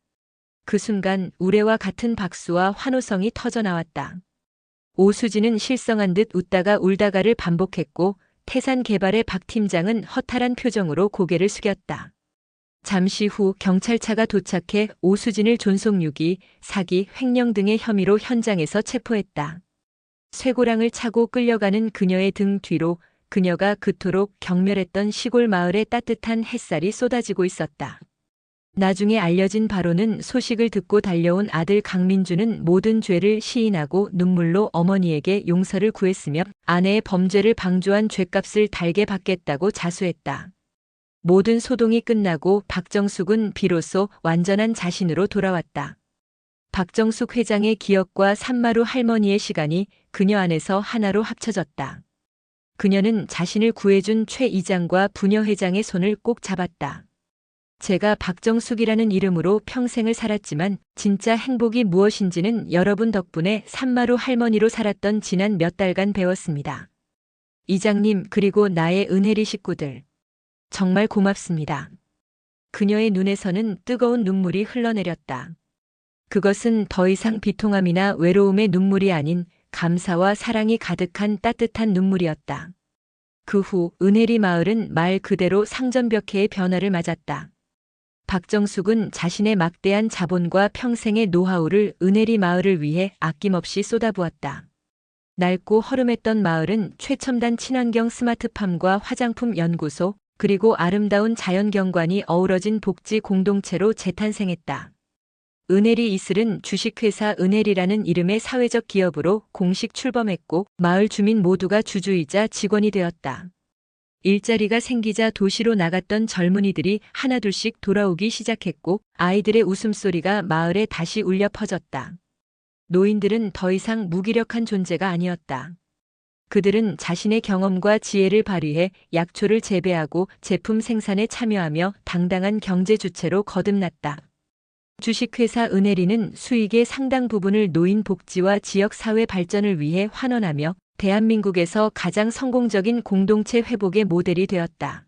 그 순간 우레와 같은 박수와 환호성이 터져나왔다. 오수진은 실성한 듯 웃다가 울다가를 반복했고 태산개발의 박 팀장은 허탈한 표정으로 고개를 숙였다. 잠시 후 경찰차가 도착해 오수진을 존속유기, 사기, 횡령 등의 혐의로 현장에서 체포했다. 쇠고랑을 차고 끌려가는 그녀의 등 뒤로 그녀가 그토록 경멸했던 시골 마을에 따뜻한 햇살이 쏟아지고 있었다. 나중에 알려진 바로는 소식을 듣고 달려온 아들 강민주는 모든 죄를 시인하고 눈물로 어머니에게 용서를 구했으며 아내의 범죄를 방조한 죗값을 달게 받겠다고 자수했다. 모든 소동이 끝나고 박정숙은 비로소 완전한 자신으로 돌아왔다. 박정숙 회장의 기억과 산마루 할머니의 시간이 그녀 안에서 하나로 합쳐졌다. 그녀는 자신을 구해준 최 이장과 부녀 회장의 손을 꼭 잡았다. 제가 박정숙이라는 이름으로 평생을 살았지만 진짜 행복이 무엇인지는 여러분 덕분에 산마루 할머니로 살았던 지난 몇 달간 배웠습니다. 이장님 그리고 나의 은혜리 식구들. 정말 고맙습니다. 그녀의 눈에서는 뜨거운 눈물이 흘러내렸다. 그것은 더 이상 비통함이나 외로움의 눈물이 아닌 감사와 사랑이 가득한 따뜻한 눈물이었다. 그 후 은혜리 마을은 말 그대로 상전벽해의 변화를 맞았다. 박정숙은 자신의 막대한 자본과 평생의 노하우를 은혜리 마을을 위해 아낌없이 쏟아부었다. 낡고 허름했던 마을은 최첨단 친환경 스마트팜과 화장품 연구소, 그리고 아름다운 자연경관이 어우러진 복지 공동체로 재탄생했다. 은혜리 이슬은 주식회사 은혜리라는 이름의 사회적 기업으로 공식 출범했고 마을 주민 모두가 주주이자 직원이 되었다. 일자리가 생기자 도시로 나갔던 젊은이들이 하나둘씩 돌아오기 시작했고 아이들의 웃음소리가 마을에 다시 울려 퍼졌다. 노인들은 더 이상 무기력한 존재가 아니었다. 그들은 자신의 경험과 지혜를 발휘해 약초를 재배하고 제품 생산에 참여하며 당당한 경제 주체로 거듭났다. 주식회사 은혜리는 수익의 상당 부분을 노인 복지와 지역사회 발전을 위해 환원하며 대한민국에서 가장 성공적인 공동체 회복의 모델이 되었다.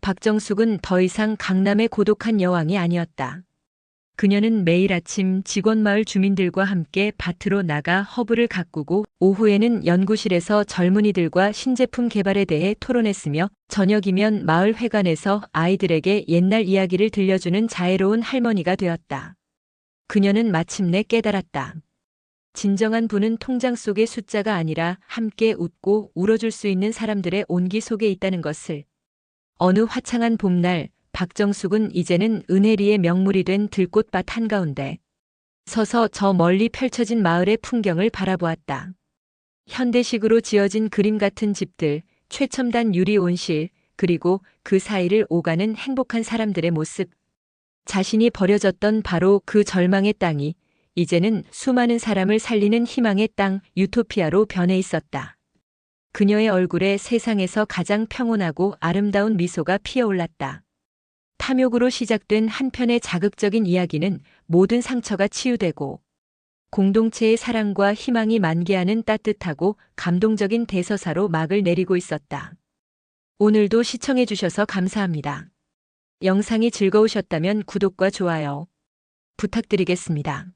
박정숙은 더 이상 강남의 고독한 여왕이 아니었다. 그녀는 매일 아침 직원마을 주민들과 함께 밭으로 나가 허브를 가꾸고 오후에는 연구실에서 젊은이들과 신제품 개발에 대해 토론했으며 저녁이면 마을 회관에서 아이들에게 옛날 이야기를 들려주는 자애로운 할머니가 되었다. 그녀는 마침내 깨달았다. 진정한 부는 통장 속의 숫자가 아니라 함께 웃고 울어줄 수 있는 사람들의 온기 속에 있다는 것을. 어느 화창한 봄날 박정숙은 이제는 은혜리의 명물이 된 들꽃밭 한가운데 서서 저 멀리 펼쳐진 마을의 풍경을 바라보았다. 현대식으로 지어진 그림 같은 집들, 최첨단 유리 온실, 그리고 그 사이를 오가는 행복한 사람들의 모습. 자신이 버려졌던 바로 그 절망의 땅이 이제는 수많은 사람을 살리는 희망의 땅, 유토피아로 변해 있었다. 그녀의 얼굴에 세상에서 가장 평온하고 아름다운 미소가 피어올랐다. 탐욕으로 시작된 한 편의 자극적인 이야기는 모든 상처가 치유되고 공동체의 사랑과 희망이 만개하는 따뜻하고 감동적인 대서사로 막을 내리고 있었다. 오늘도 시청해주셔서 감사합니다. 영상이 즐거우셨다면 구독과 좋아요 부탁드리겠습니다.